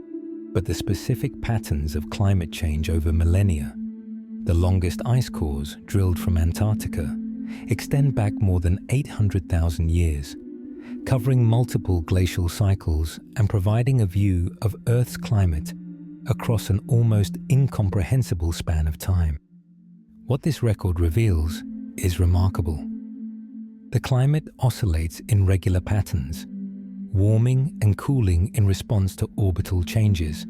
S1: but the specific patterns of climate change over millennia. The longest ice cores, drilled from Antarctica, extend back more than 800,000 years, covering multiple glacial cycles and providing a view of Earth's climate across an almost incomprehensible span of time. What this record reveals is remarkable. The climate oscillates in regular patterns, warming and cooling in response to orbital changes,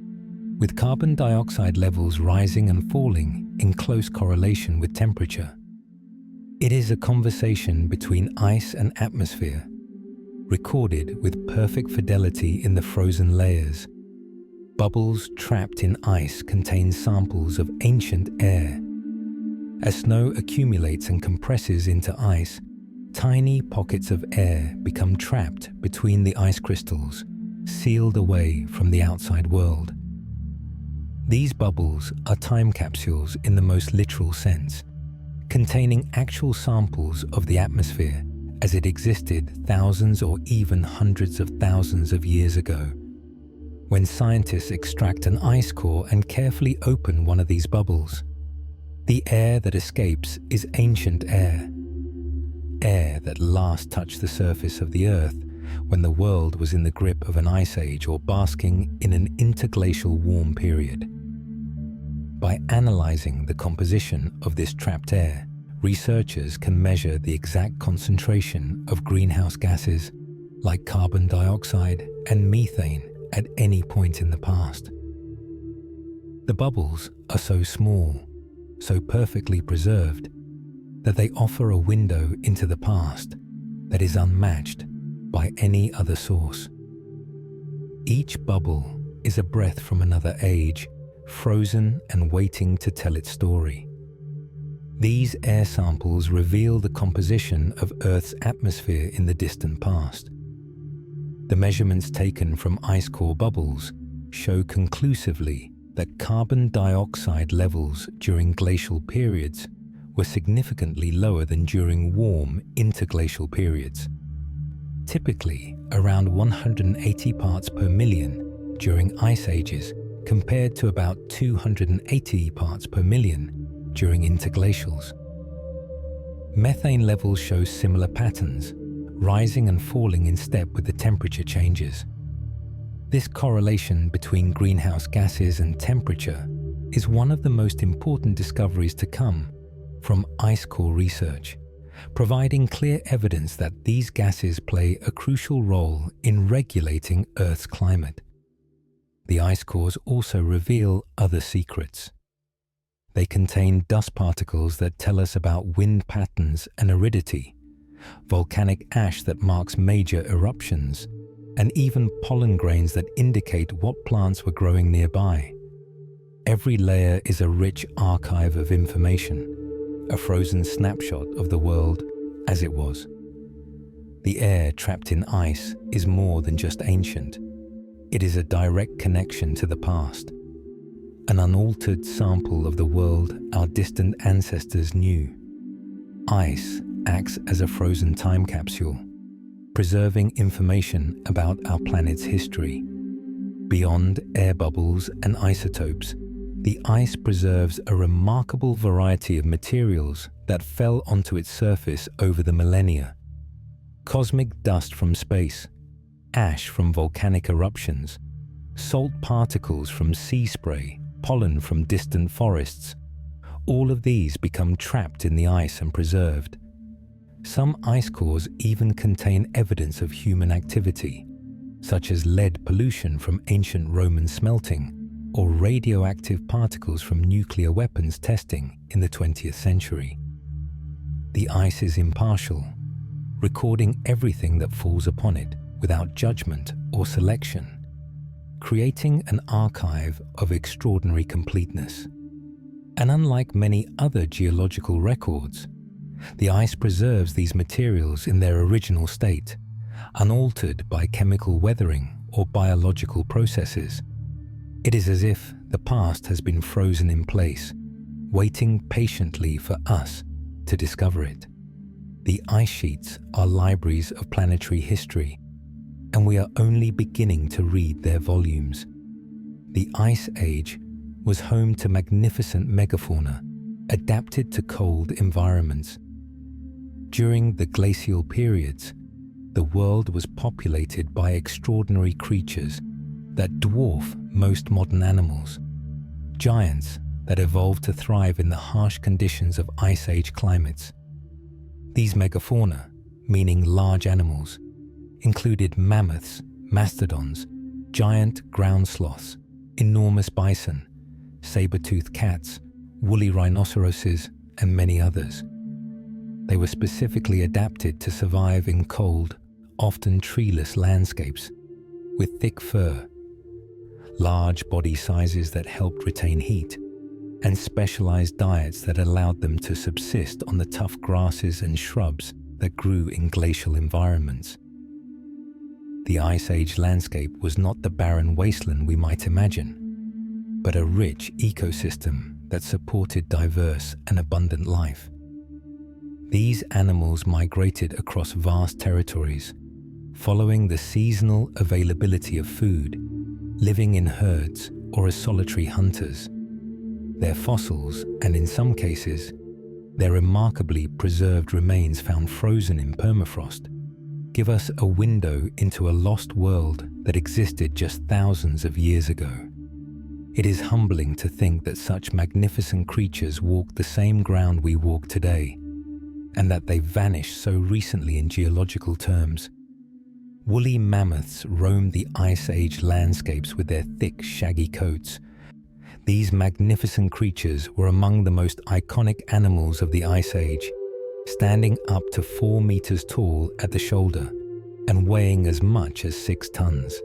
S1: with carbon dioxide levels rising and falling in close correlation with temperature. It is a conversation between ice and atmosphere, recorded with perfect fidelity in the frozen layers. Bubbles trapped in ice contain samples of ancient air. As snow accumulates and compresses into ice, tiny pockets of air become trapped between the ice crystals, sealed away from the outside world. These bubbles are time capsules in the most literal sense, containing actual samples of the atmosphere as it existed thousands or even hundreds of thousands of years ago. When scientists extract an ice core and carefully open one of these bubbles, the air that escapes is ancient air. Air that last touched the surface of the Earth when the world was in the grip of an ice age or basking in an interglacial warm period. By analyzing the composition of this trapped air, researchers can measure the exact concentration of greenhouse gases like carbon dioxide and methane at any point in the past. The bubbles are so small, so perfectly preserved, that they offer a window into the past that is unmatched by any other source. Each bubble is a breath from another age, frozen and waiting to tell its story. These air samples reveal the composition of Earth's atmosphere in the distant past. The measurements taken from ice core bubbles show conclusively that carbon dioxide levels during glacial periods were significantly lower than during warm interglacial periods, typically around 180 parts per million during ice ages compared to about 280 parts per million during interglacials. Methane levels show similar patterns, rising and falling in step with the temperature changes. This correlation between greenhouse gases and temperature is one of the most important discoveries to come from ice core research, providing clear evidence that these gases play a crucial role in regulating Earth's climate. The ice cores also reveal other secrets. They contain dust particles that tell us about wind patterns and aridity, volcanic ash that marks major eruptions, and even pollen grains that indicate what plants were growing nearby. Every layer is a rich archive of information, a frozen snapshot of the world as it was. The air trapped in ice is more than just ancient. It is a direct connection to the past, an unaltered sample of the world our distant ancestors knew. Ice acts as a frozen time capsule, preserving information about our planet's history. Beyond air bubbles and isotopes, the ice preserves a remarkable variety of materials that fell onto its surface over the millennia. Cosmic dust from space, ash from volcanic eruptions, salt particles from sea spray, pollen from distant forests. All of these become trapped in the ice and preserved. Some ice cores even contain evidence of human activity, such as lead pollution from ancient Roman smelting or radioactive particles from nuclear weapons testing in the 20th century. The ice is impartial, recording everything that falls upon it without judgment or selection, creating an archive of extraordinary completeness. And unlike many other geological records, the ice preserves these materials in their original state, unaltered by chemical weathering or biological processes. It is as if the past has been frozen in place, waiting patiently for us to discover it. The ice sheets are libraries of planetary history, and we are only beginning to read their volumes. The Ice Age was home to magnificent megafauna adapted to cold environments. During the glacial periods, the world was populated by extraordinary creatures that dwarf most modern animals, giants that evolved to thrive in the harsh conditions of Ice Age climates. These megafauna, meaning large animals, included mammoths, mastodons, giant ground sloths, enormous bison, saber-toothed cats, woolly rhinoceroses, and many others. They were specifically adapted to survive in cold, often treeless landscapes, with thick fur, large body sizes that helped retain heat, and specialized diets that allowed them to subsist on the tough grasses and shrubs that grew in glacial environments. The Ice Age landscape was not the barren wasteland we might imagine, but a rich ecosystem that supported diverse and abundant life. These animals migrated across vast territories, following the seasonal availability of food, living in herds or as solitary hunters. Their fossils, and in some cases, their remarkably preserved remains found frozen in permafrost, give us a window into a lost world that existed just thousands of years ago. It is humbling to think that such magnificent creatures walked the same ground we walk today, and that they vanished so recently in geological terms. Woolly mammoths roamed the Ice Age landscapes with their thick, shaggy coats. These magnificent creatures were among the most iconic animals of the Ice Age, standing up to 4 meters tall at the shoulder and weighing as much as 6 tons.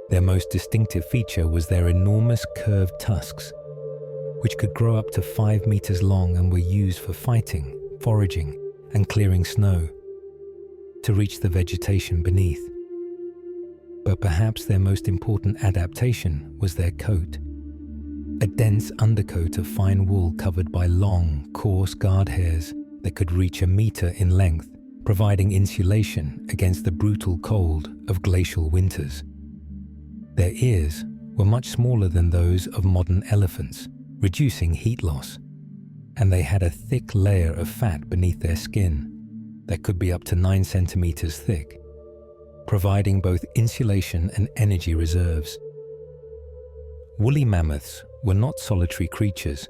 S1: Their most distinctive feature was their enormous curved tusks, which could grow up to 5 meters long and were used for fighting, foraging, and clearing snow to reach the vegetation beneath. But perhaps their most important adaptation was their coat. a dense undercoat of fine wool covered by long, coarse guard hairs that could reach a meter in length, providing insulation against the brutal cold of glacial winters. Their ears were much smaller than those of modern elephants, reducing heat loss, and they had a thick layer of fat beneath their skin that could be up to 9 centimeters thick, providing both insulation and energy reserves. Woolly mammoths were not solitary creatures,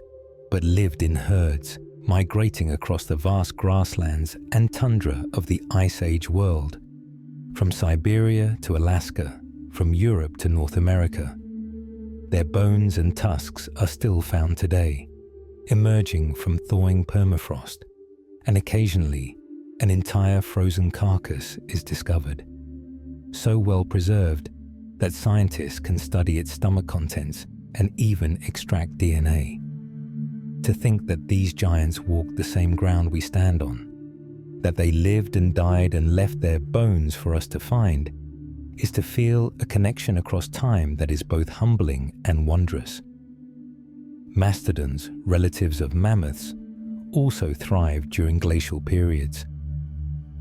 S1: but lived in herds, migrating across the vast grasslands and tundra of the Ice Age world, from Siberia to Alaska, from Europe to North America. Their bones and tusks are still found today, emerging from thawing permafrost, and occasionally an entire frozen carcass is discovered, so well preserved that scientists can study its stomach contents and even extract DNA. To think that these giants walked the same ground we stand on, that they lived and died and left their bones for us to find, is to feel a connection across time that is both humbling and wondrous. Mastodons, relatives of mammoths, also thrived during glacial periods.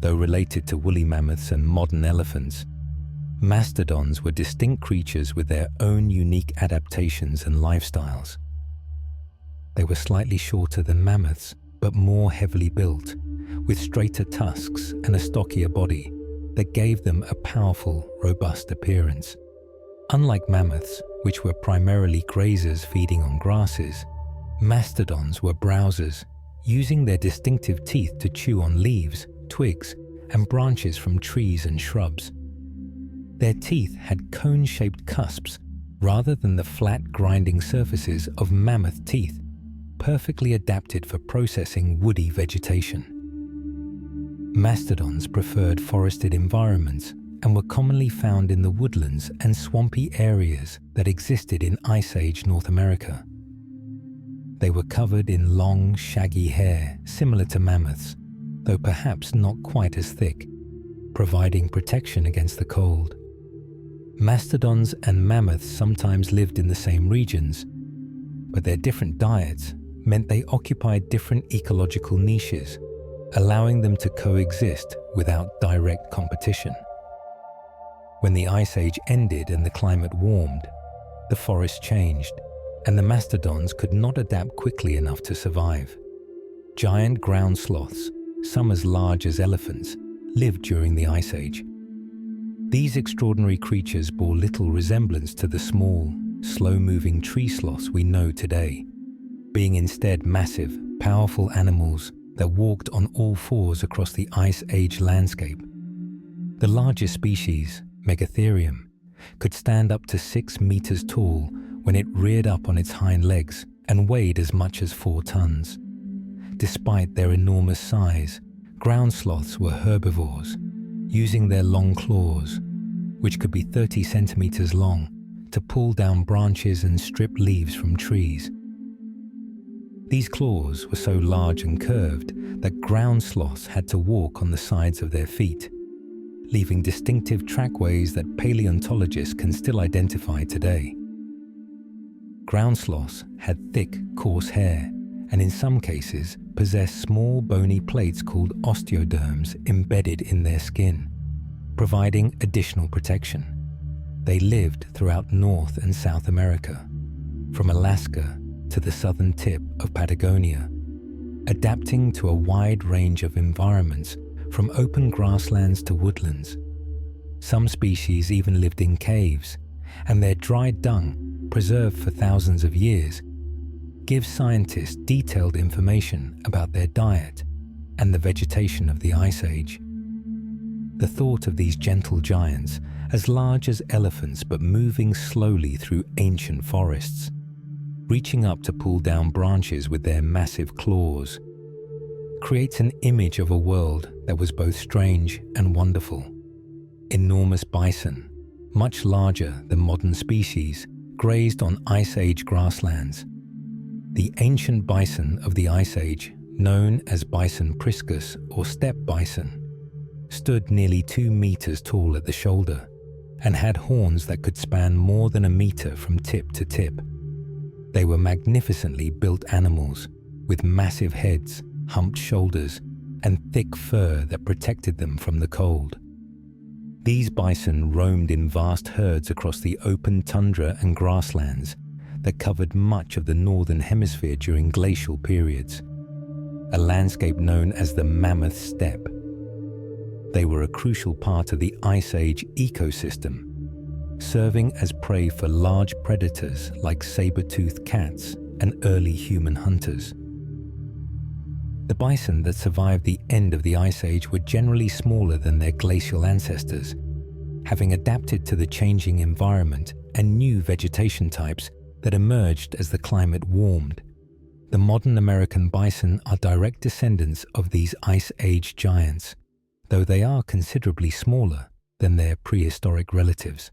S1: Though related to woolly mammoths and modern elephants, mastodons were distinct creatures with their own unique adaptations and lifestyles. They were slightly shorter than mammoths, but more heavily built, with straighter tusks and a stockier body that gave them a powerful, robust appearance. Unlike mammoths, which were primarily grazers feeding on grasses, mastodons were browsers, using their distinctive teeth to chew on leaves, twigs, and branches from trees and shrubs. Their teeth had cone-shaped cusps rather than the flat, grinding surfaces of mammoth teeth, perfectly adapted for processing woody vegetation. Mastodons preferred forested environments and were commonly found in the woodlands and swampy areas that existed in Ice Age North America. They were covered in long, shaggy hair similar to mammoths, though perhaps not quite as thick, providing protection against the cold. Mastodons and mammoths sometimes lived in the same regions, but their different diets meant they occupied different ecological niches, allowing them to coexist without direct competition. When the Ice Age ended and the climate warmed, the forest changed, and the mastodons could not adapt quickly enough to survive. Giant ground sloths, some as large as elephants, lived during the Ice Age. These extraordinary creatures bore little resemblance to the small, slow-moving tree sloths we know today, being instead massive, powerful animals that walked on all fours across the Ice Age landscape. The largest species, Megatherium, could stand up to 6 meters tall when it reared up on its hind legs and weighed as much as 4 tons. Despite their enormous size, ground sloths were herbivores, using their long claws, which could be 30 centimeters long, to pull down branches and strip leaves from trees. These claws were so large and curved that ground sloths had to walk on the sides of their feet, leaving distinctive trackways that paleontologists can still identify today. Ground sloths had thick, coarse hair, and in some cases possessed small bony plates called osteoderms embedded in their skin, providing additional protection. They lived throughout North and South America, from Alaska to the southern tip of Patagonia, adapting to a wide range of environments from open grasslands to woodlands. Some species even lived in caves, and their dried dung, preserved for thousands of years, gives scientists detailed information about their diet and the vegetation of the Ice Age. The thought of these gentle giants, as large as elephants but moving slowly through ancient forests, reaching up to pull down branches with their massive claws, creates an image of a world that was both strange and wonderful. Enormous bison, much larger than modern species, grazed on Ice Age grasslands. The ancient bison of the Ice Age, known as bison priscus or steppe bison, stood nearly 2 meters tall at the shoulder and had horns that could span more than a meter from tip to tip. They were magnificently built animals with massive heads, humped shoulders, and thick fur that protected them from the cold. These bison roamed in vast herds across the open tundra and grasslands that covered much of the northern hemisphere during glacial periods, a landscape known as the mammoth steppe. They were a crucial part of the Ice Age ecosystem, serving as prey for large predators like saber-toothed cats and early human hunters. The bison that survived the end of the Ice Age were generally smaller than their glacial ancestors, having adapted to the changing environment and new vegetation types that emerged as the climate warmed. The modern American bison are direct descendants of these Ice Age giants, though they are considerably smaller than their prehistoric relatives.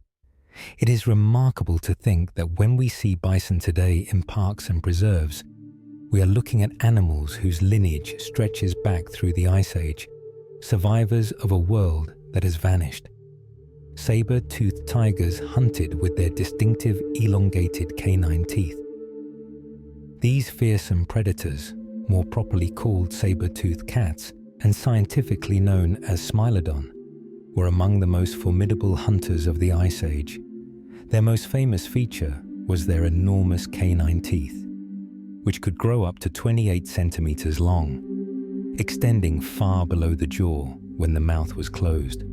S1: It is remarkable to think that when we see bison today in parks and preserves, we are looking at animals whose lineage stretches back through the Ice Age, survivors of a world that has vanished. Saber-toothed tigers hunted with their distinctive elongated canine teeth. These fearsome predators, more properly called saber-toothed cats and scientifically known as Smilodon, were among the most formidable hunters of the Ice Age. Their most famous feature was their enormous canine teeth, which could grow up to 28 centimeters long, extending far below the jaw when the mouth was closed.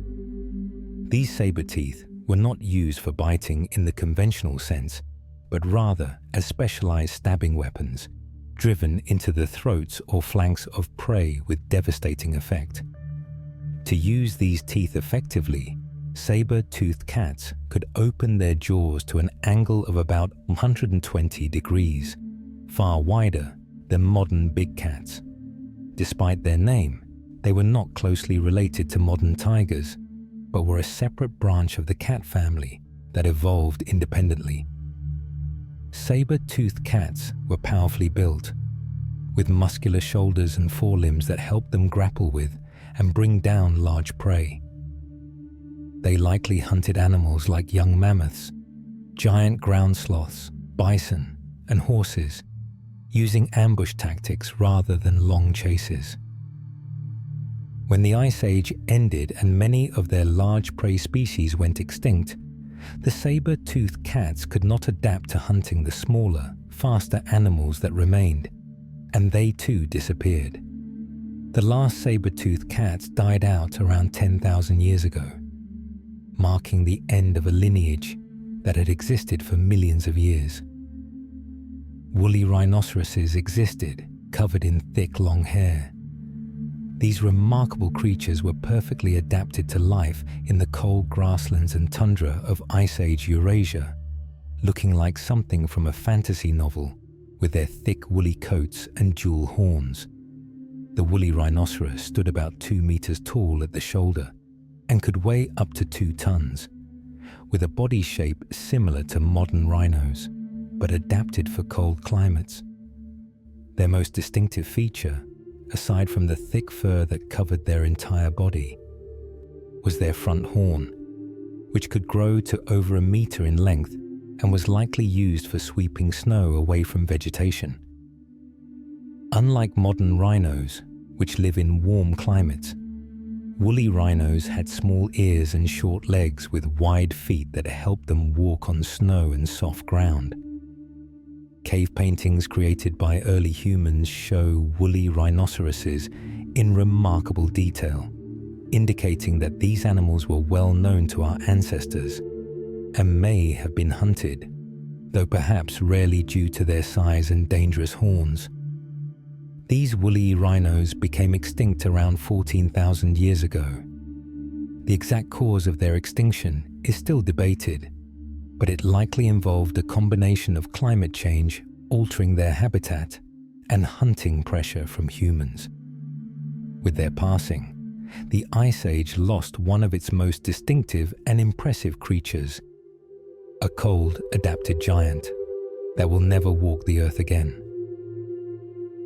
S1: These saber teeth were not used for biting in the conventional sense, but rather as specialized stabbing weapons, driven into the throats or flanks of prey with devastating effect. To use these teeth effectively, saber-toothed cats could open their jaws to an angle of about 120 degrees, far wider than modern big cats. Despite their name, they were not closely related to modern tigers, but were a separate branch of the cat family that evolved independently. Saber-toothed cats were powerfully built, with muscular shoulders and forelimbs that helped them grapple with and bring down large prey. They likely hunted animals like young mammoths, giant ground sloths, bison, and horses, using ambush tactics rather than long chases. When the Ice Age ended and many of their large prey species went extinct, the saber-toothed cats could not adapt to hunting the smaller, faster animals that remained, and they too disappeared. The last saber-toothed cats died out around 10,000 years ago, marking the end of a lineage that had existed for millions of years. Woolly rhinoceroses existed, covered in thick, long hair. These remarkable creatures were perfectly adapted to life in the cold grasslands and tundra of Ice Age Eurasia, looking like something from a fantasy novel with their thick woolly coats and dual horns. The woolly rhinoceros stood about 2 meters tall at the shoulder and could weigh up to 2 tons, with a body shape similar to modern rhinos, but adapted for cold climates. Their most distinctive feature, aside from the thick fur that covered their entire body, was their front horn, which could grow to over 1 meter in length and was likely used for sweeping snow away from vegetation. Unlike modern rhinos, which live in warm climates, woolly rhinos had small ears and short legs with wide feet that helped them walk on snow and soft ground. Cave paintings created by early humans show woolly rhinoceroses in remarkable detail, indicating that these animals were well known to our ancestors and may have been hunted, though perhaps rarely due to their size and dangerous horns. These woolly rhinos became extinct around 14,000 years ago. The exact cause of their extinction is still debated, but it likely involved a combination of climate change altering their habitat and hunting pressure from humans. With their passing, the Ice Age lost one of its most distinctive and impressive creatures, a cold, adapted giant that will never walk the earth again.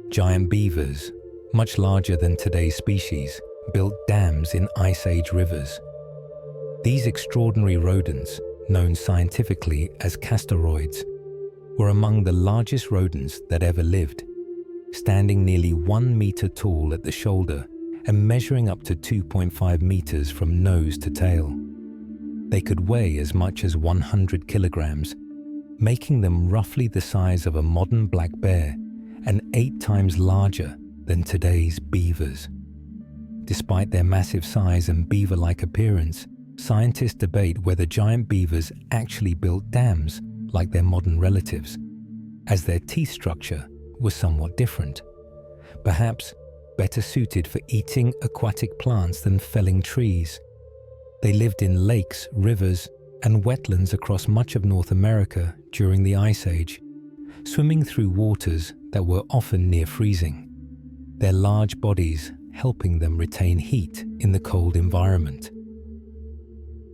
S1: Giant beavers, much larger than today's species, built dams in Ice Age rivers. These extraordinary rodents, known scientifically as castoroids, were among the largest rodents that ever lived, standing nearly 1 meter tall at the shoulder and measuring up to 2.5 meters from nose to tail. They could weigh as much as 100 kilograms, making them roughly the size of a modern black bear and 8 times larger than today's beavers. Despite their massive size and beaver-like appearance, scientists debate whether giant beavers actually built dams like their modern relatives, as their teeth structure was somewhat different, perhaps better suited for eating aquatic plants than felling trees. They lived in lakes, rivers, and wetlands across much of North America during the Ice Age, swimming through waters that were often near freezing, their large bodies helping them retain heat in the cold environment.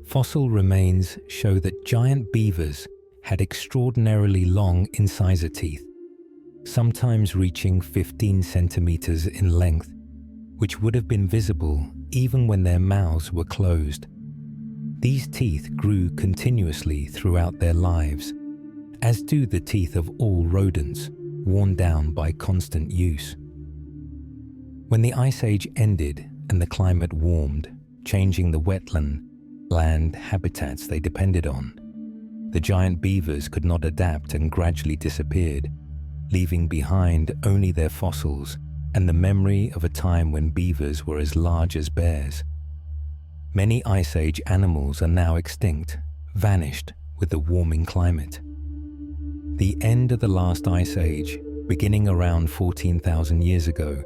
S1: Fossil remains show that giant beavers had extraordinarily long incisor teeth, sometimes reaching 15 centimeters in length, which would have been visible even when their mouths were closed. These teeth grew continuously throughout their lives, as do the teeth of all rodents, worn down by constant use. When the Ice Age ended and the climate warmed, changing the wetland land habitats they depended on, the giant beavers could not adapt and gradually disappeared, leaving behind only their fossils and the memory of a time when beavers were as large as bears. Many Ice Age animals are now extinct, vanished with the warming climate. The end of the last Ice Age, beginning around 14,000 years ago,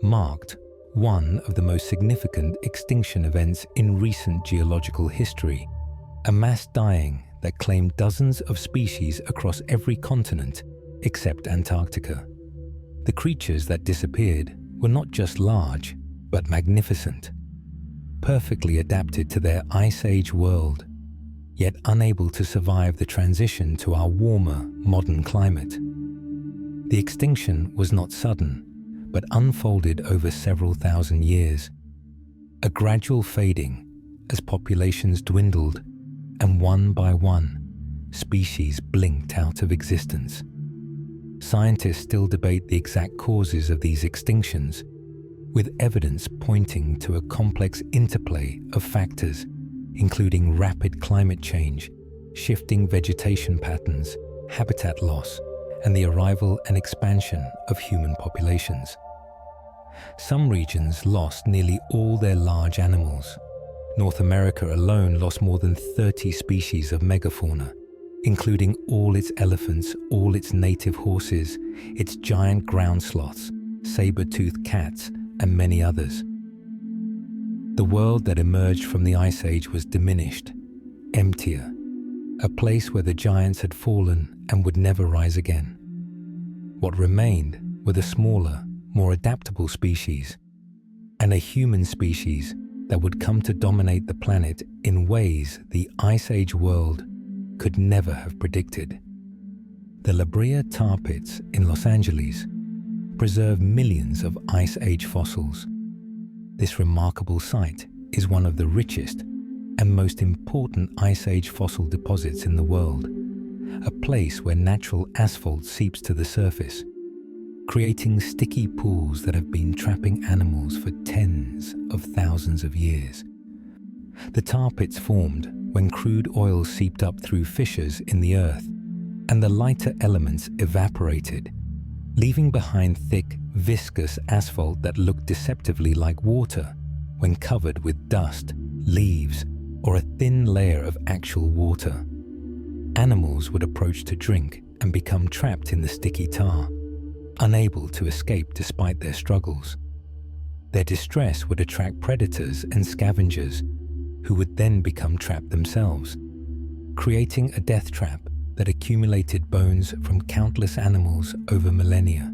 S1: marked one of the most significant extinction events in recent geological history, a mass dying that claimed dozens of species across every continent except Antarctica. The creatures that disappeared were not just large, but magnificent, perfectly adapted to their Ice Age world, yet unable to survive the transition to our warmer, modern climate. The extinction was not sudden, but unfolded over several thousand years, a gradual fading as populations dwindled and one by one, species blinked out of existence. Scientists still debate the exact causes of these extinctions, with evidence pointing to a complex interplay of factors, including rapid climate change, shifting vegetation patterns, habitat loss, and the arrival and expansion of human populations. Some regions lost nearly all their large animals. North America alone lost more than 30 species of megafauna, including all its elephants, all its native horses, its giant ground sloths, saber-toothed cats, and many others. The world that emerged from the Ice Age was diminished, emptier, a place where the giants had fallen and would never rise again. What remained were the smaller, more adaptable species, and a human species that would come to dominate the planet in ways the Ice Age world could never have predicted. The La Brea tar pits in Los Angeles preserve millions of Ice Age fossils. This remarkable site is one of the richest and most important Ice Age fossil deposits in the world, a place where natural asphalt seeps to the surface, creating sticky pools that have been trapping animals for tens of thousands of years. The tar pits formed when crude oil seeped up through fissures in the earth, and the lighter elements evaporated, leaving behind thick, viscous asphalt that looked deceptively like water when covered with dust, leaves, or a thin layer of actual water. Animals would approach to drink and become trapped in the sticky tar, unable to escape despite their struggles. Their distress would attract predators and scavengers, who would then become trapped themselves, creating a death trap that accumulated bones from countless animals over millennia.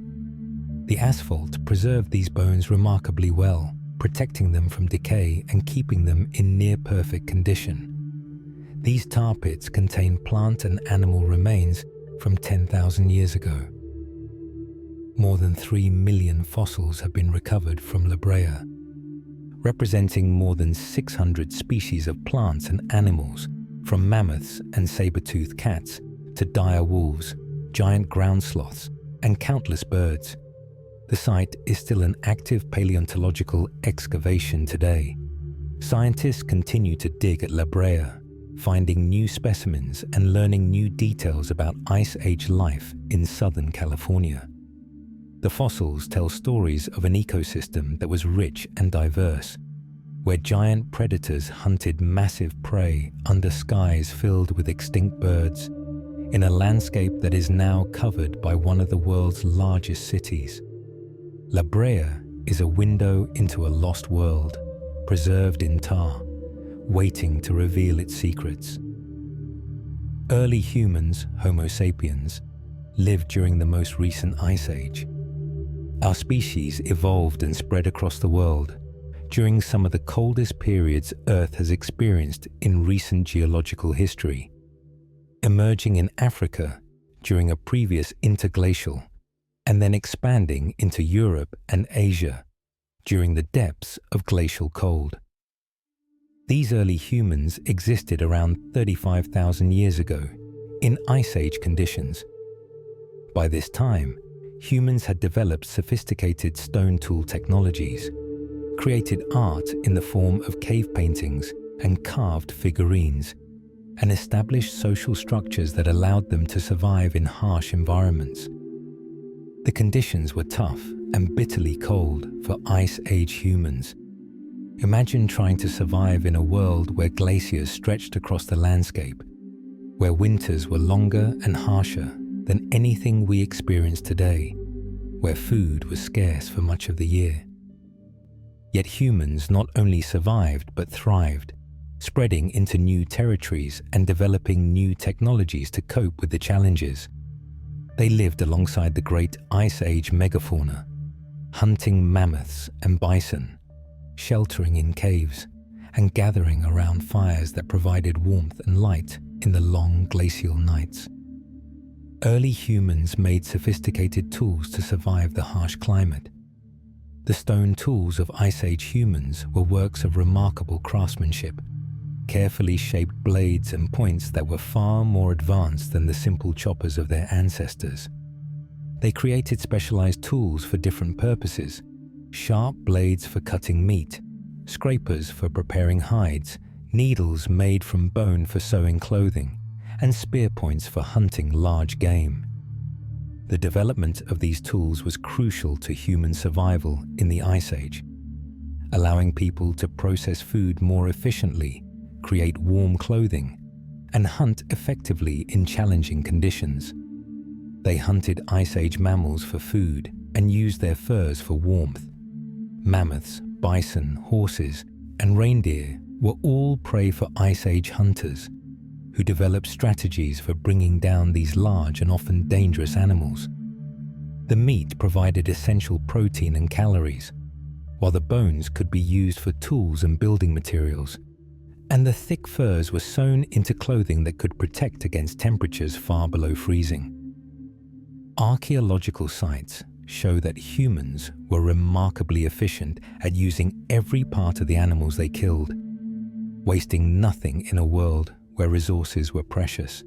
S1: The asphalt preserved these bones remarkably well, protecting them from decay and keeping them in near-perfect condition. These tar pits contain plant and animal remains from 10,000 years ago. More than 3 million fossils have been recovered from La Brea, representing more than 600 species of plants and animals, from mammoths and saber-toothed cats to dire wolves, giant ground sloths, and countless birds. The site is still an active paleontological excavation today. Scientists continue to dig at La Brea, finding new specimens and learning new details about Ice Age life in Southern California. The fossils tell stories of an ecosystem that was rich and diverse, where giant predators hunted massive prey under skies filled with extinct birds, in a landscape that is now covered by one of the world's largest cities. La Brea is a window into a lost world, preserved in tar, waiting to reveal its secrets. Early humans, Homo sapiens, lived during the most recent Ice Age. Our species evolved and spread across the world during some of the coldest periods Earth has experienced in recent geological history, emerging in Africa during a previous interglacial, and then expanding into Europe and Asia during the depths of glacial cold. These early humans existed around 35,000 years ago in Ice Age conditions. By this time, humans had developed sophisticated stone tool technologies, created art in the form of cave paintings and carved figurines, and established social structures that allowed them to survive in harsh environments. The conditions were tough and bitterly cold for Ice Age humans. Imagine trying to survive in a world where glaciers stretched across the landscape, where winters were longer and harsher than anything we experience today, where food was scarce for much of the year. Yet humans not only survived but thrived, spreading into new territories and developing new technologies to cope with the challenges. They lived alongside the great Ice Age megafauna, hunting mammoths and bison, sheltering in caves, and gathering around fires that provided warmth and light in the long glacial nights. Early humans made sophisticated tools to survive the harsh climate. The stone tools of Ice Age humans were works of remarkable craftsmanship, carefully shaped blades and points that were far more advanced than the simple choppers of their ancestors. They created specialized tools for different purposes: sharp blades for cutting meat, scrapers for preparing hides, needles made from bone for sewing clothing, and spear points for hunting large game. The development of these tools was crucial to human survival in the Ice Age, allowing people to process food more efficiently, create warm clothing, and hunt effectively in challenging conditions. They hunted Ice Age mammals for food and used their furs for warmth. Mammoths, bison, horses, and reindeer were all prey for Ice Age hunters, who developed strategies for bringing down these large and often dangerous animals. The meat provided essential protein and calories, while the bones could be used for tools and building materials, and the thick furs were sewn into clothing that could protect against temperatures far below freezing. Archaeological sites show that humans were remarkably efficient at using every part of the animals they killed, wasting nothing in a world where resources were precious.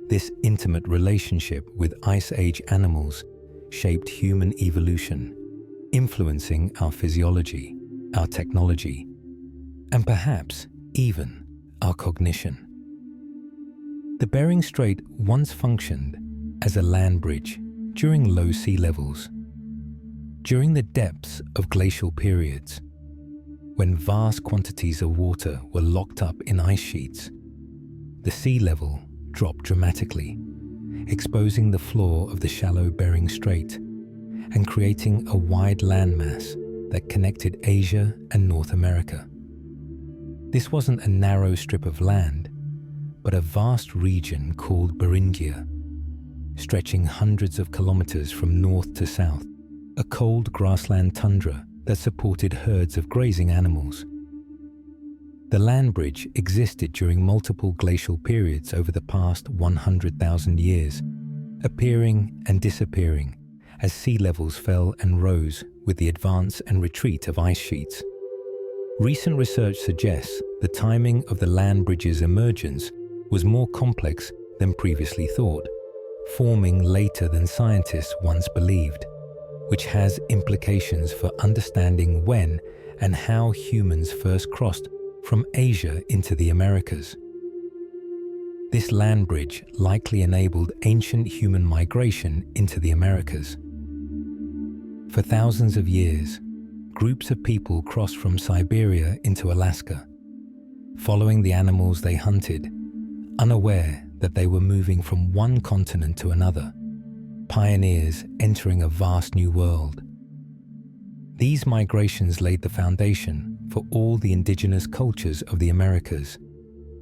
S1: This intimate relationship with Ice Age animals shaped human evolution, influencing our physiology, our technology, and perhaps even our cognition. The Bering Strait once functioned as a land bridge during low sea levels. During the depths of glacial periods, when vast quantities of water were locked up in ice sheets, the sea level dropped dramatically, exposing the floor of the shallow Bering Strait and creating a wide landmass that connected Asia and North America. This wasn't a narrow strip of land, but a vast region called Beringia, stretching hundreds of kilometers from north to south, a cold grassland tundra that supported herds of grazing animals. The land bridge existed during multiple glacial periods over the past 100,000 years, appearing and disappearing as sea levels fell and rose with the advance and retreat of ice sheets. Recent research suggests the timing of the land bridge's emergence was more complex than previously thought, forming later than scientists once believed, which has implications for understanding when and how humans first crossed from Asia into the Americas. This land bridge likely enabled ancient human migration into the Americas. For thousands of years, groups of people crossed from Siberia into Alaska, following the animals they hunted, unaware that they were moving from one continent to another, pioneers entering a vast new world. These migrations laid the foundation for all the indigenous cultures of the Americas,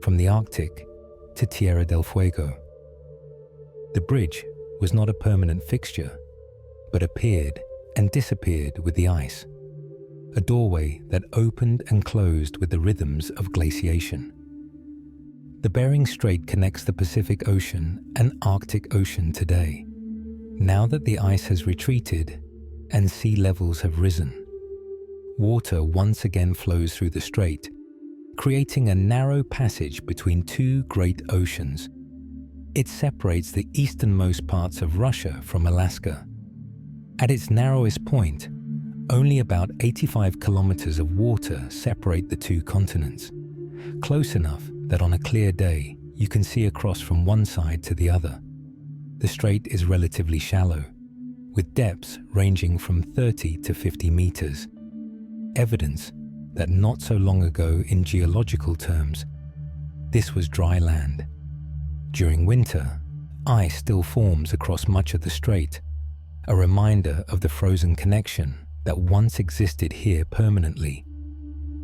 S1: from the Arctic to Tierra del Fuego. The bridge was not a permanent fixture, but appeared and disappeared with the ice, a doorway that opened and closed with the rhythms of glaciation. The Bering Strait connects the Pacific Ocean and Arctic Ocean today. Now that the ice has retreated and sea levels have risen, water once again flows through the strait, creating a narrow passage between two great oceans. It separates the easternmost parts of Russia from Alaska. At its narrowest point, only about 85 kilometers of water separate the two continents, close enough that on a clear day you can see across from one side to the other. The strait is relatively shallow, with depths ranging from 30 to 50 meters, evidence that not so long ago in geological terms, this was dry land. During winter, ice still forms across much of the strait, a reminder of the frozen connection that once existed here permanently.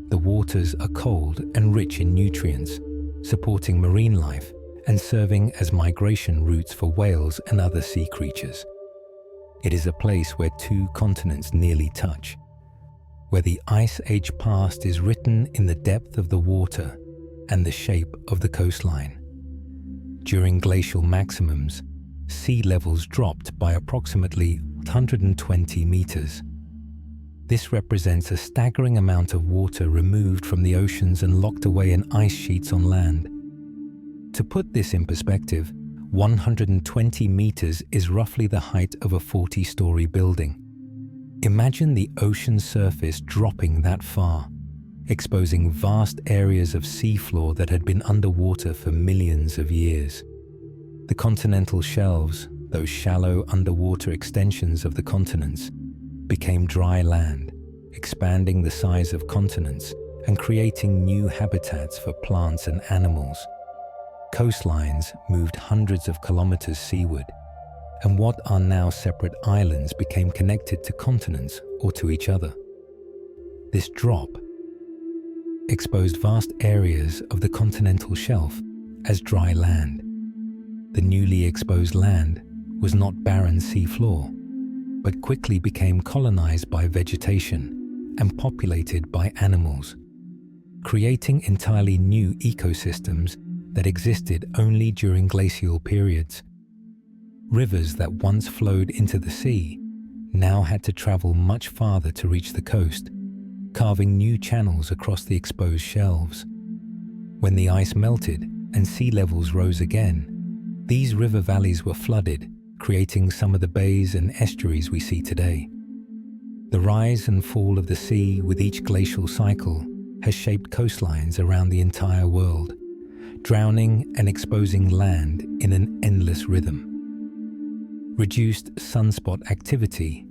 S1: The waters are cold and rich in nutrients, supporting marine life and serving as migration routes for whales and other sea creatures. It is a place where two continents nearly touch, where the Ice Age past is written in the depth of the water and the shape of the coastline. During glacial maximums, sea levels dropped by approximately 120 meters. This represents a staggering amount of water removed from the oceans and locked away in ice sheets on land. To put this in perspective, 120 meters is roughly the height of a 40-story building. Imagine the ocean surface dropping that far, exposing vast areas of seafloor that had been underwater for millions of years. The continental shelves, those shallow underwater extensions of the continents, became dry land, expanding the size of continents and creating new habitats for plants and animals. Coastlines moved hundreds of kilometers seaward, and what are now separate islands became connected to continents or to each other. This drop exposed vast areas of the continental shelf as dry land. The newly exposed land was not barren seafloor, but quickly became colonized by vegetation and populated by animals, creating entirely new ecosystems that existed only during glacial periods. Rivers that once flowed into the sea now had to travel much farther to reach the coast, carving new channels across the exposed shelves. When the ice melted and sea levels rose again, these river valleys were flooded, creating some of the bays and estuaries we see today. The rise and fall of the sea with each glacial cycle has shaped coastlines around the entire world, drowning and exposing land in an endless rhythm. Reduced sunspot activity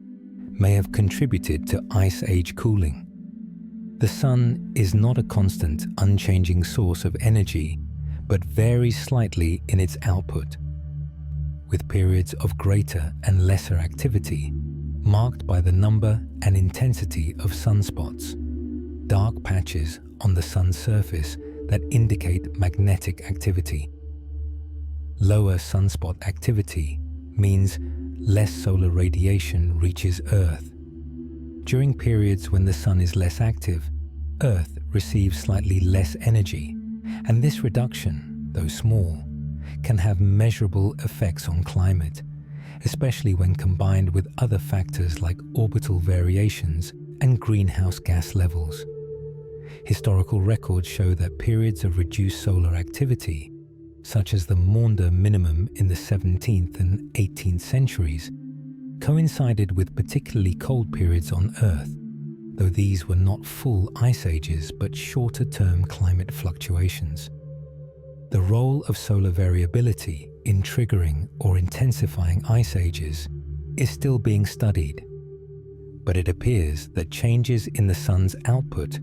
S1: may have contributed to Ice Age cooling. The sun is not a constant, unchanging source of energy, but varies slightly in its output, with periods of greater and lesser activity marked by the number and intensity of sunspots, dark patches on the sun's surface that indicate magnetic activity. Lower sunspot activity means less solar radiation reaches Earth. During periods when the sun is less active, Earth receives slightly less energy, and this reduction, though small, can have measurable effects on climate, especially when combined with other factors like orbital variations and greenhouse gas levels. Historical records show that periods of reduced solar activity such as the Maunder minimum in the 17th and 18th centuries, coincided with particularly cold periods on Earth, though these were not full ice ages but shorter-term climate fluctuations. The role of solar variability in triggering or intensifying ice ages is still being studied, but it appears that changes in the sun's output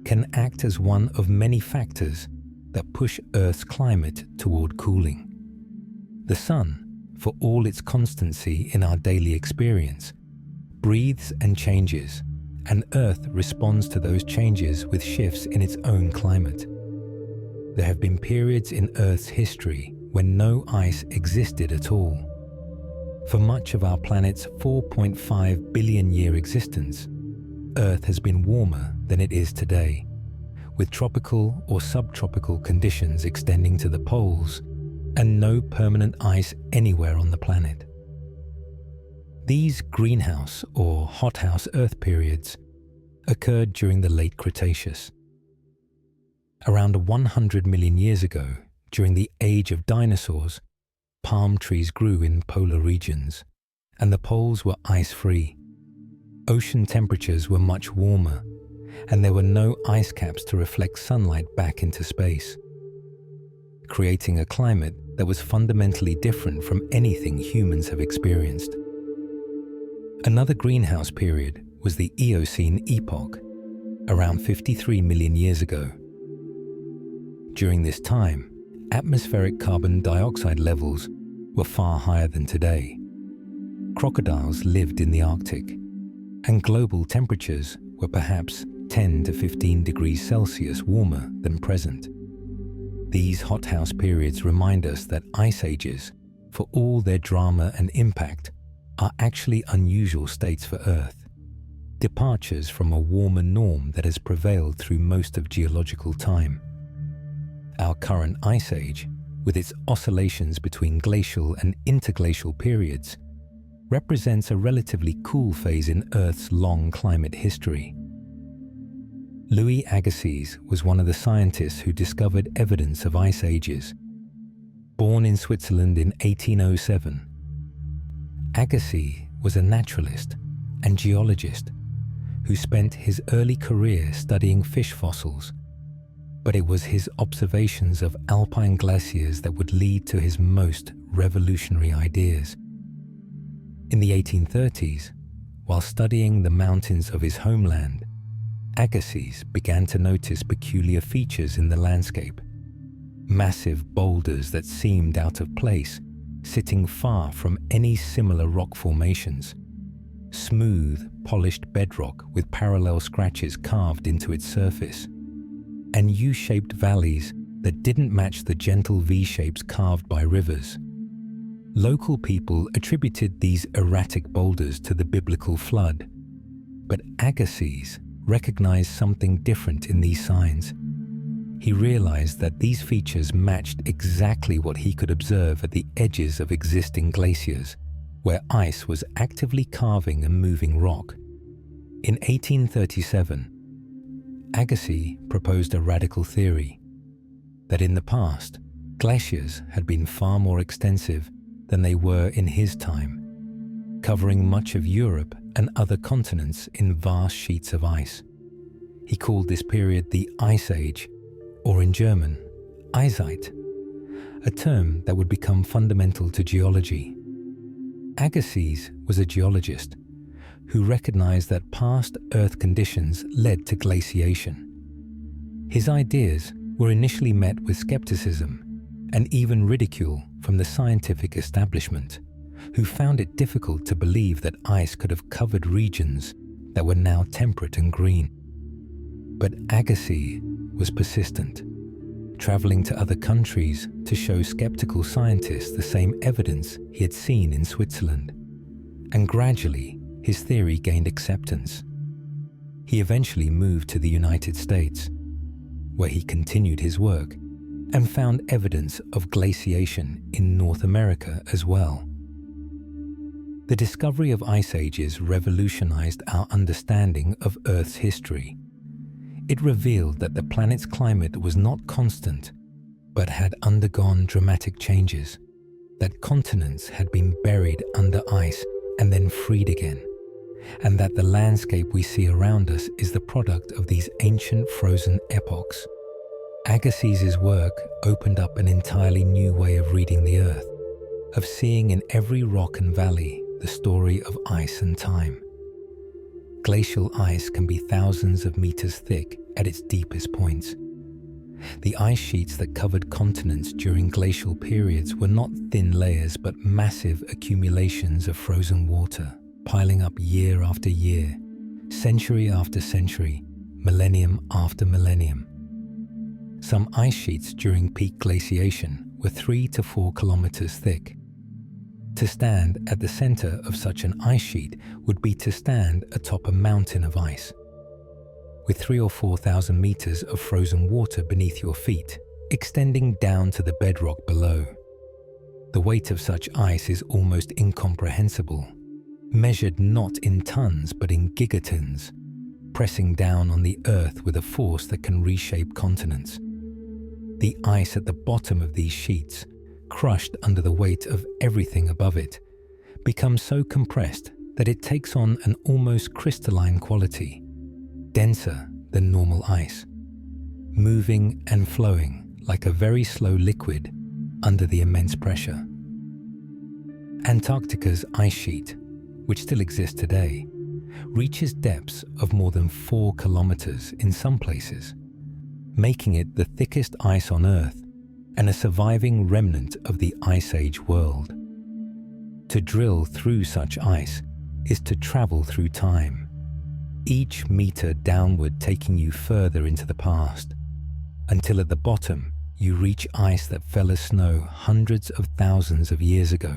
S1: can act as one of many factors that push Earth's climate toward cooling. The sun, for all its constancy in our daily experience, breathes and changes, and Earth responds to those changes with shifts in its own climate. There have been periods in Earth's history when no ice existed at all. For much of our planet's 4.5 billion year existence, Earth has been warmer than it is today, with tropical or subtropical conditions extending to the poles and no permanent ice anywhere on the planet. These greenhouse or hothouse Earth periods occurred during the late Cretaceous. Around 100 million years ago, during the age of dinosaurs, palm trees grew in polar regions, and the poles were ice-free. Ocean temperatures were much warmer, and there were no ice caps to reflect sunlight back into space, creating a climate that was fundamentally different from anything humans have experienced. Another greenhouse period was the Eocene epoch, around 53 million years ago. During this time, atmospheric carbon dioxide levels were far higher than today. Crocodiles lived in the Arctic, and global temperatures were perhaps 10 to 15 degrees Celsius warmer than present. These hothouse periods remind us that ice ages, for all their drama and impact, are actually unusual states for Earth, departures from a warmer norm that has prevailed through most of geological time. Our current ice age, with its oscillations between glacial and interglacial periods, represents a relatively cool phase in Earth's long climate history. Louis Agassiz was one of the scientists who discovered evidence of ice ages. Born in Switzerland in 1807, Agassiz was a naturalist and geologist who spent his early career studying fish fossils, but it was his observations of alpine glaciers that would lead to his most revolutionary ideas. In the 1830s, while studying the mountains of his homeland, Agassiz began to notice peculiar features in the landscape. Massive boulders that seemed out of place, sitting far from any similar rock formations. Smooth, polished bedrock with parallel scratches carved into its surface. And U-shaped valleys that didn't match the gentle V-shapes carved by rivers. Local people attributed these erratic boulders to the biblical flood, but Agassiz recognized something different in these signs. He realized that these features matched exactly what he could observe at the edges of existing glaciers, where ice was actively carving and moving rock. In 1837, Agassiz proposed a radical theory that in the past, glaciers had been far more extensive than they were in his time, covering much of Europe and other continents in vast sheets of ice. He called this period the Ice Age, or in German, Eiszeit, a term that would become fundamental to geology. Agassiz was a geologist who recognized that past Earth conditions led to glaciation. His ideas were initially met with skepticism and even ridicule from the scientific establishment, who found it difficult to believe that ice could have covered regions that were now temperate and green. But Agassiz was persistent, traveling to other countries to show skeptical scientists the same evidence he had seen in Switzerland, and gradually his theory gained acceptance. He eventually moved to the United States, where he continued his work and found evidence of glaciation in North America as well. The discovery of ice ages revolutionized our understanding of Earth's history. It revealed that the planet's climate was not constant, but had undergone dramatic changes, that continents had been buried under ice and then freed again, and that the landscape we see around us is the product of these ancient frozen epochs. Agassiz's work opened up an entirely new way of reading the Earth, of seeing in every rock and valley the story of ice and time. Glacial ice can be thousands of meters thick at its deepest points. The ice sheets that covered continents during glacial periods were not thin layers but massive accumulations of frozen water, piling up year after year, century after century, millennium after millennium. Some ice sheets during peak glaciation were 3 to 4 kilometers thick. To stand at the center of such an ice sheet would be to stand atop a mountain of ice, with 3,000 or 4,000 meters of frozen water beneath your feet, extending down to the bedrock below. The weight of such ice is almost incomprehensible, measured not in tons but in gigatons, pressing down on the Earth with a force that can reshape continents. The ice at the bottom of these sheets, crushed under the weight of everything above it, becomes so compressed that it takes on an almost crystalline quality, denser than normal ice, moving and flowing like a very slow liquid under the immense pressure. Antarctica's ice sheet, which still exists today, reaches depths of more than 4 kilometers in some places, making it the thickest ice on Earth and a surviving remnant of the Ice Age world. To drill through such ice is to travel through time, each meter downward taking you further into the past, until at the bottom you reach ice that fell as snow hundreds of thousands of years ago.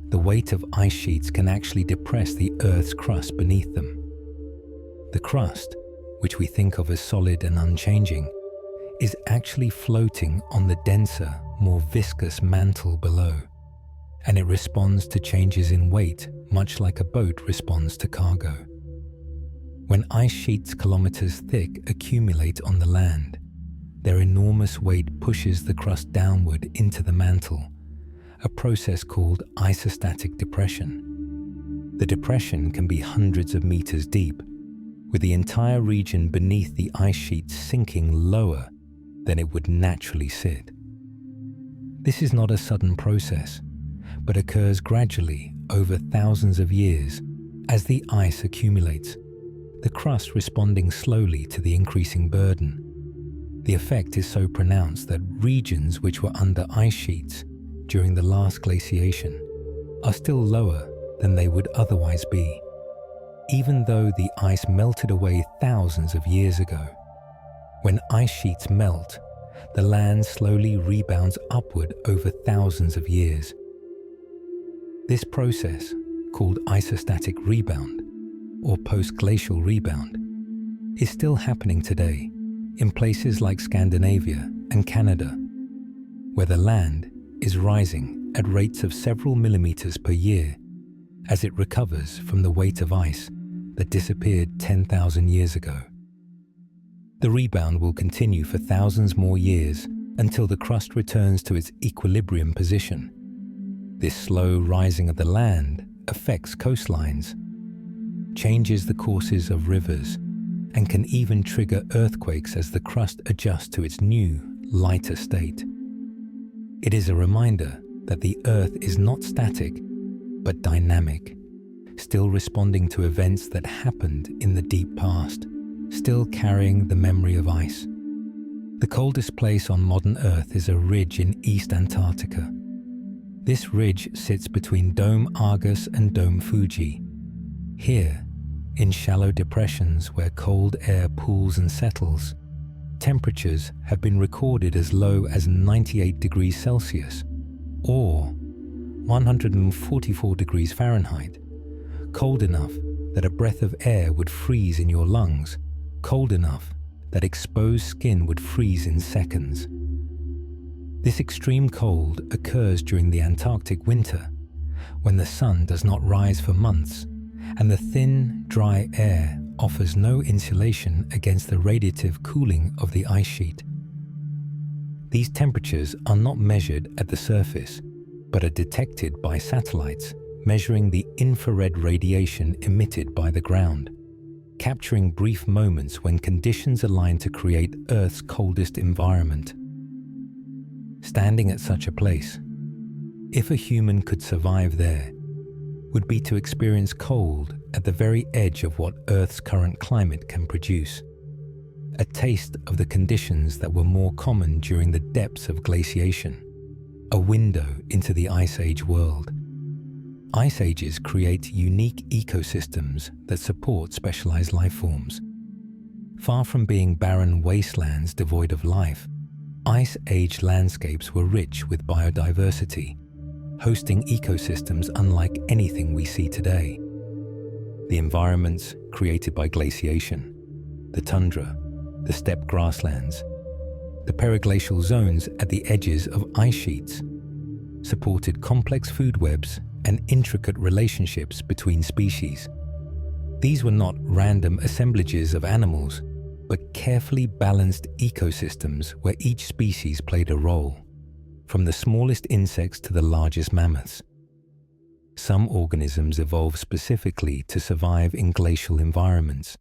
S1: The weight of ice sheets can actually depress the Earth's crust beneath them. The crust, which we think of as solid and unchanging, is actually floating on the denser, more viscous mantle below, and it responds to changes in weight much like a boat responds to cargo. When ice sheets kilometers thick accumulate on the land, their enormous weight pushes the crust downward into the mantle, a process called isostatic depression. The depression can be hundreds of meters deep, with the entire region beneath the ice sheet sinking lower than it would naturally sit. This is not a sudden process, but occurs gradually over thousands of years as the ice accumulates, the crust responding slowly to the increasing burden. The effect is so pronounced that regions which were under ice sheets during the last glaciation are still lower than they would otherwise be, even though the ice melted away thousands of years ago. When ice sheets melt, the land slowly rebounds upward over thousands of years. This process, called isostatic rebound or post-glacial rebound, is still happening today in places like Scandinavia and Canada, where the land is rising at rates of several millimeters per year as it recovers from the weight of ice that disappeared 10,000 years ago. The rebound will continue for thousands more years until the crust returns to its equilibrium position. This slow rising of the land affects coastlines, changes the courses of rivers, and can even trigger earthquakes as the crust adjusts to its new, lighter state. It is a reminder that the Earth is not static, but dynamic, still responding to events that happened in the deep past, still carrying the memory of ice. The coldest place on modern Earth is a ridge in East Antarctica. This ridge sits between Dome Argus and Dome Fuji. Here, in shallow depressions where cold air pools and settles, temperatures have been recorded as low as 98 degrees Celsius or 144 degrees Fahrenheit, cold enough that a breath of air would freeze in your lungs, cold enough that exposed skin would freeze in seconds. This extreme cold occurs during the Antarctic winter, when the sun does not rise for months and the thin, dry air offers no insulation against the radiative cooling of the ice sheet. These temperatures are not measured at the surface, but are detected by satellites measuring the infrared radiation emitted by the ground, capturing brief moments when conditions align to create Earth's coldest environment. Standing at such a place, if a human could survive there, would be to experience cold at the very edge of what Earth's current climate can produce. A taste of the conditions that were more common during the depths of glaciation, a window into the Ice Age world. Ice ages create unique ecosystems that support specialized life forms. Far from being barren wastelands devoid of life, Ice Age landscapes were rich with biodiversity, hosting ecosystems unlike anything we see today. The environments created by glaciation, the tundra, the steppe grasslands, the periglacial zones at the edges of ice sheets, supported complex food webs and intricate relationships between species. These were not random assemblages of animals, but carefully balanced ecosystems where each species played a role, from the smallest insects to the largest mammoths. Some organisms evolved specifically to survive in glacial environments.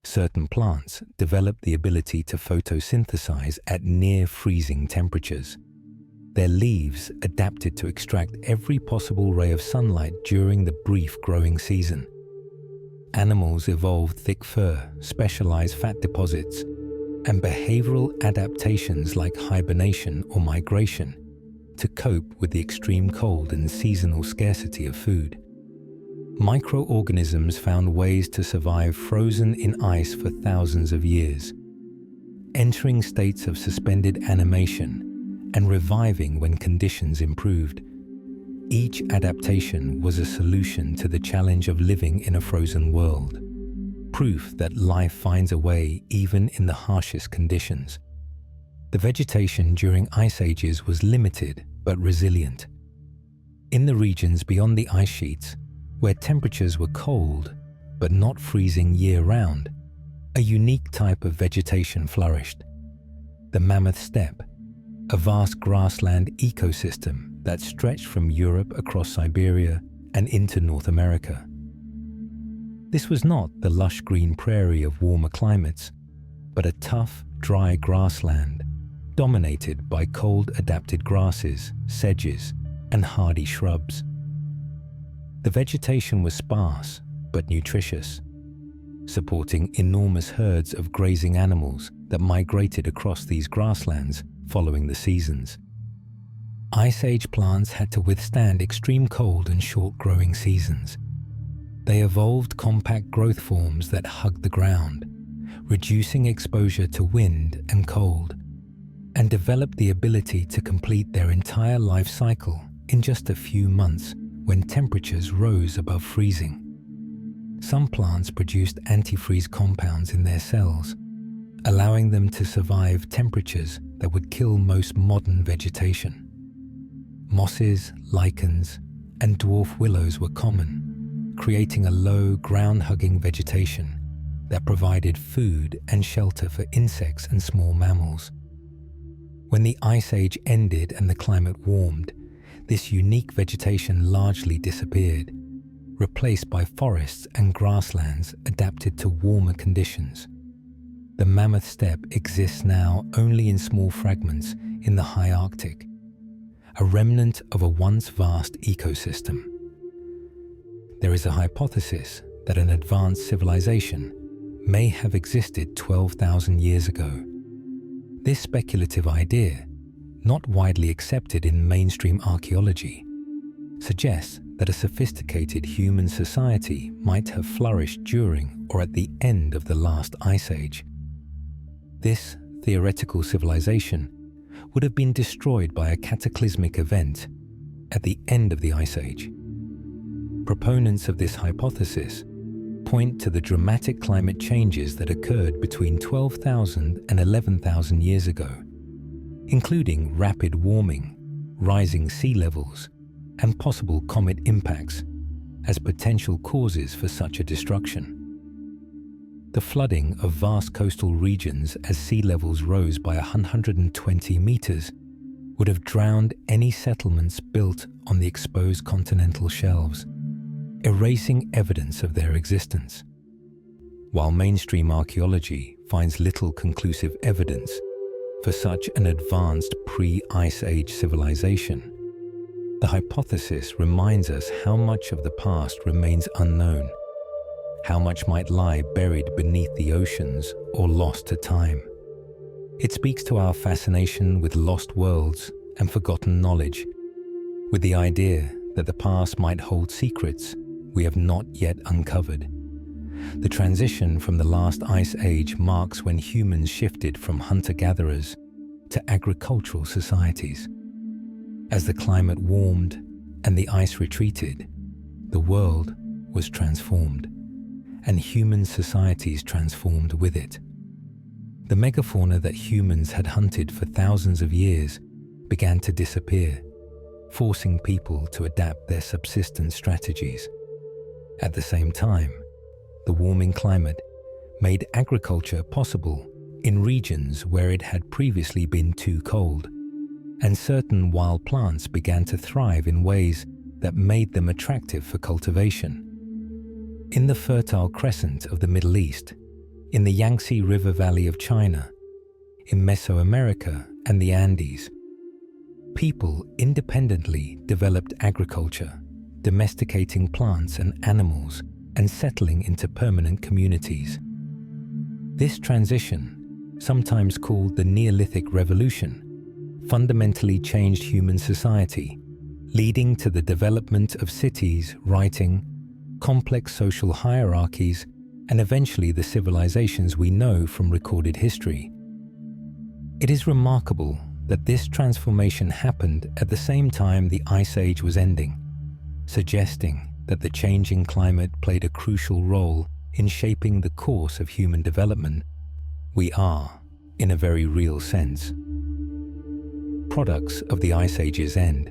S1: Certain plants developed the ability to photosynthesize at near-freezing temperatures. Their leaves adapted to extract every possible ray of sunlight during the brief growing season. Animals evolved thick fur, specialized fat deposits, and behavioral adaptations like hibernation or migration to cope with the extreme cold and seasonal scarcity of food. Microorganisms found ways to survive frozen in ice for thousands of years, entering states of suspended animation and reviving when conditions improved. Each adaptation was a solution to the challenge of living in a frozen world, proof that life finds a way even in the harshest conditions. The vegetation during ice ages was limited but resilient. In the regions beyond the ice sheets, where temperatures were cold but not freezing year-round, a unique type of vegetation flourished. The mammoth steppe, a vast grassland ecosystem that stretched from Europe across Siberia and into North America. This was not the lush green prairie of warmer climates, but a tough, dry grassland dominated by cold-adapted grasses, sedges, and hardy shrubs. The vegetation was sparse but nutritious, supporting enormous herds of grazing animals that migrated across these grasslands following the seasons. Ice Age plants had to withstand extreme cold and short growing seasons. They evolved compact growth forms that hugged the ground, reducing exposure to wind and cold, and developed the ability to complete their entire life cycle in just a few months when temperatures rose above freezing. Some plants produced antifreeze compounds in their cells, allowing them to survive temperatures that would kill most modern vegetation. Mosses, lichens, and dwarf willows were common, creating a low, ground-hugging vegetation that provided food and shelter for insects and small mammals. When the Ice Age ended and the climate warmed, this unique vegetation largely disappeared, replaced by forests and grasslands adapted to warmer conditions. The mammoth steppe exists now only in small fragments in the high Arctic, a remnant of a once vast ecosystem. There is a hypothesis that an advanced civilization may have existed 12,000 years ago. This speculative idea, not widely accepted in mainstream archaeology, suggests that a sophisticated human society might have flourished during or at the end of the last Ice Age. This theoretical civilization would have been destroyed by a cataclysmic event at the end of the Ice Age. Proponents of this hypothesis point to the dramatic climate changes that occurred between 12,000 and 11,000 years ago, including rapid warming, rising sea levels, and possible comet impacts as potential causes for such a destruction. The flooding of vast coastal regions as sea levels rose by 120 meters would have drowned any settlements built on the exposed continental shelves, erasing evidence of their existence. While mainstream archaeology finds little conclusive evidence for such an advanced pre-Ice Age civilization, the hypothesis reminds us how much of the past remains unknown, how much might lie buried beneath the oceans or lost to time. It speaks to our fascination with lost worlds and forgotten knowledge, with the idea that the past might hold secrets we have not yet uncovered. The transition from the last ice age marks when humans shifted from hunter-gatherers to agricultural societies. As the climate warmed and the ice retreated, the world was transformed, and human societies transformed with it. The megafauna that humans had hunted for thousands of years began to disappear, forcing people to adapt their subsistence strategies. At the same time, the warming climate made agriculture possible in regions where it had previously been too cold, and certain wild plants began to thrive in ways that made them attractive for cultivation. In the Fertile Crescent of the Middle East, in the Yangtze River Valley of China, in Mesoamerica and the Andes, people independently developed agriculture, domesticating plants and animals and settling into permanent communities. This transition, sometimes called the Neolithic Revolution, fundamentally changed human society, leading to the development of cities, writing, complex social hierarchies, and eventually the civilizations we know from recorded history. It is remarkable that this transformation happened at the same time the Ice Age was ending, suggesting that the changing climate played a crucial role in shaping the course of human development. We are, in a very real sense, products of the Ice Age's end,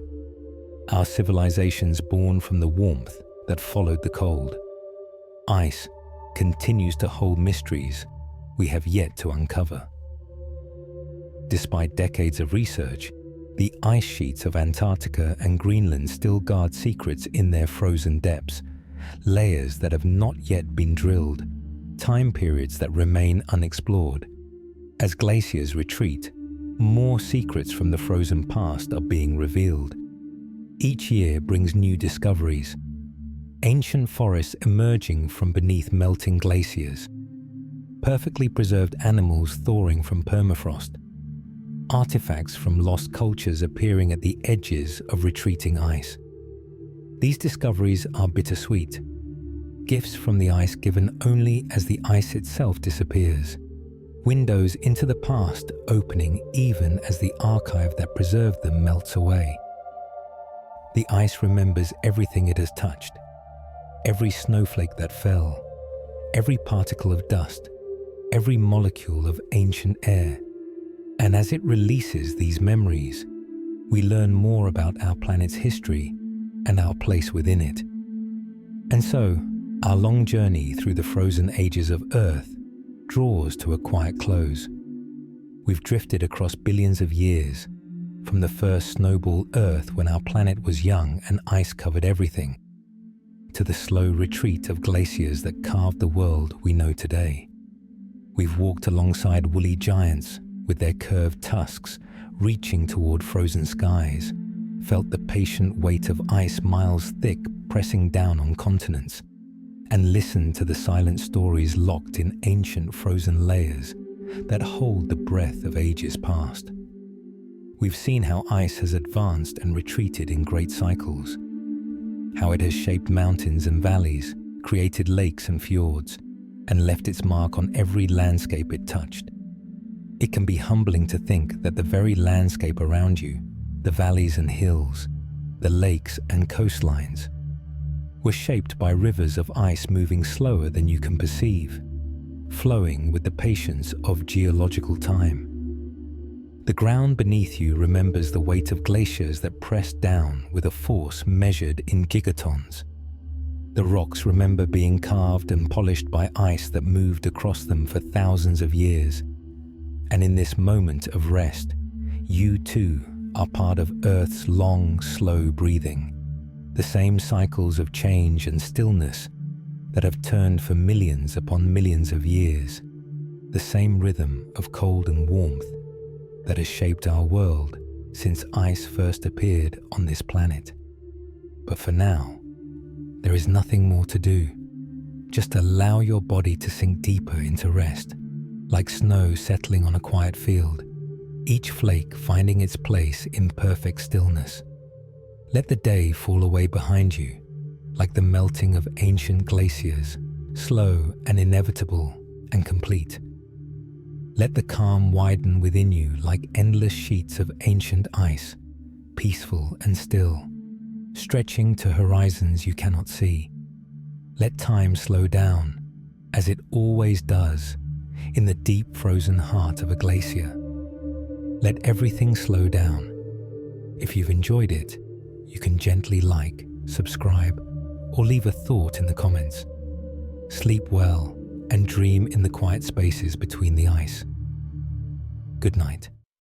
S1: our civilizations born from the warmth that followed the cold. Ice continues to hold mysteries we have yet to uncover. Despite decades of research, the ice sheets of Antarctica and Greenland still guard secrets in their frozen depths, layers that have not yet been drilled, time periods that remain unexplored. As glaciers retreat, more secrets from the frozen past are being revealed. Each year brings new discoveries. Ancient forests emerging from beneath melting glaciers, perfectly preserved animals thawing from permafrost, artifacts from lost cultures appearing at the edges of retreating ice. These discoveries are bittersweet, gifts from the ice given only as the ice itself disappears, windows into the past opening even as the archive that preserved them melts away. The ice remembers everything it has touched, every snowflake that fell, every particle of dust, every molecule of ancient air. And as it releases these memories, we learn more about our planet's history and our place within it. And so, our long journey through the frozen ages of Earth draws to a quiet close. We've drifted across billions of years, from the first snowball Earth when our planet was young and ice covered everything, to the slow retreat of glaciers that carved the world we know today. We've walked alongside woolly giants with their curved tusks reaching toward frozen skies, felt the patient weight of ice miles thick pressing down on continents, and listened to the silent stories locked in ancient frozen layers that hold the breath of ages past. We've seen how ice has advanced and retreated in great cycles, how it has shaped mountains and valleys, created lakes and fjords, and left its mark on every landscape it touched. It can be humbling to think that the very landscape around you, the valleys and hills, the lakes and coastlines, were shaped by rivers of ice moving slower than you can perceive, flowing with the patience of geological time. The ground beneath you remembers the weight of glaciers that pressed down with a force measured in gigatons. The rocks remember being carved and polished by ice that moved across them for thousands of years. And in this moment of rest, you too are part of Earth's long, slow breathing. The same cycles of change and stillness that have turned for millions upon millions of years. The same rhythm of cold and warmth that has shaped our world since ice first appeared on this planet. But for now, there is nothing more to do. Just allow your body to sink deeper into rest, like snow settling on a quiet field, each flake finding its place in perfect stillness. Let the day fall away behind you, like the melting of ancient glaciers, slow and inevitable and complete. Let the calm widen within you like endless sheets of ancient ice, peaceful and still, stretching to horizons you cannot see. Let time slow down, as it always does, in the deep frozen heart of a glacier. Let everything slow down. If you've enjoyed it, you can gently like, subscribe, or leave a thought in the comments. Sleep well and dream in the quiet spaces between the ice. Good night.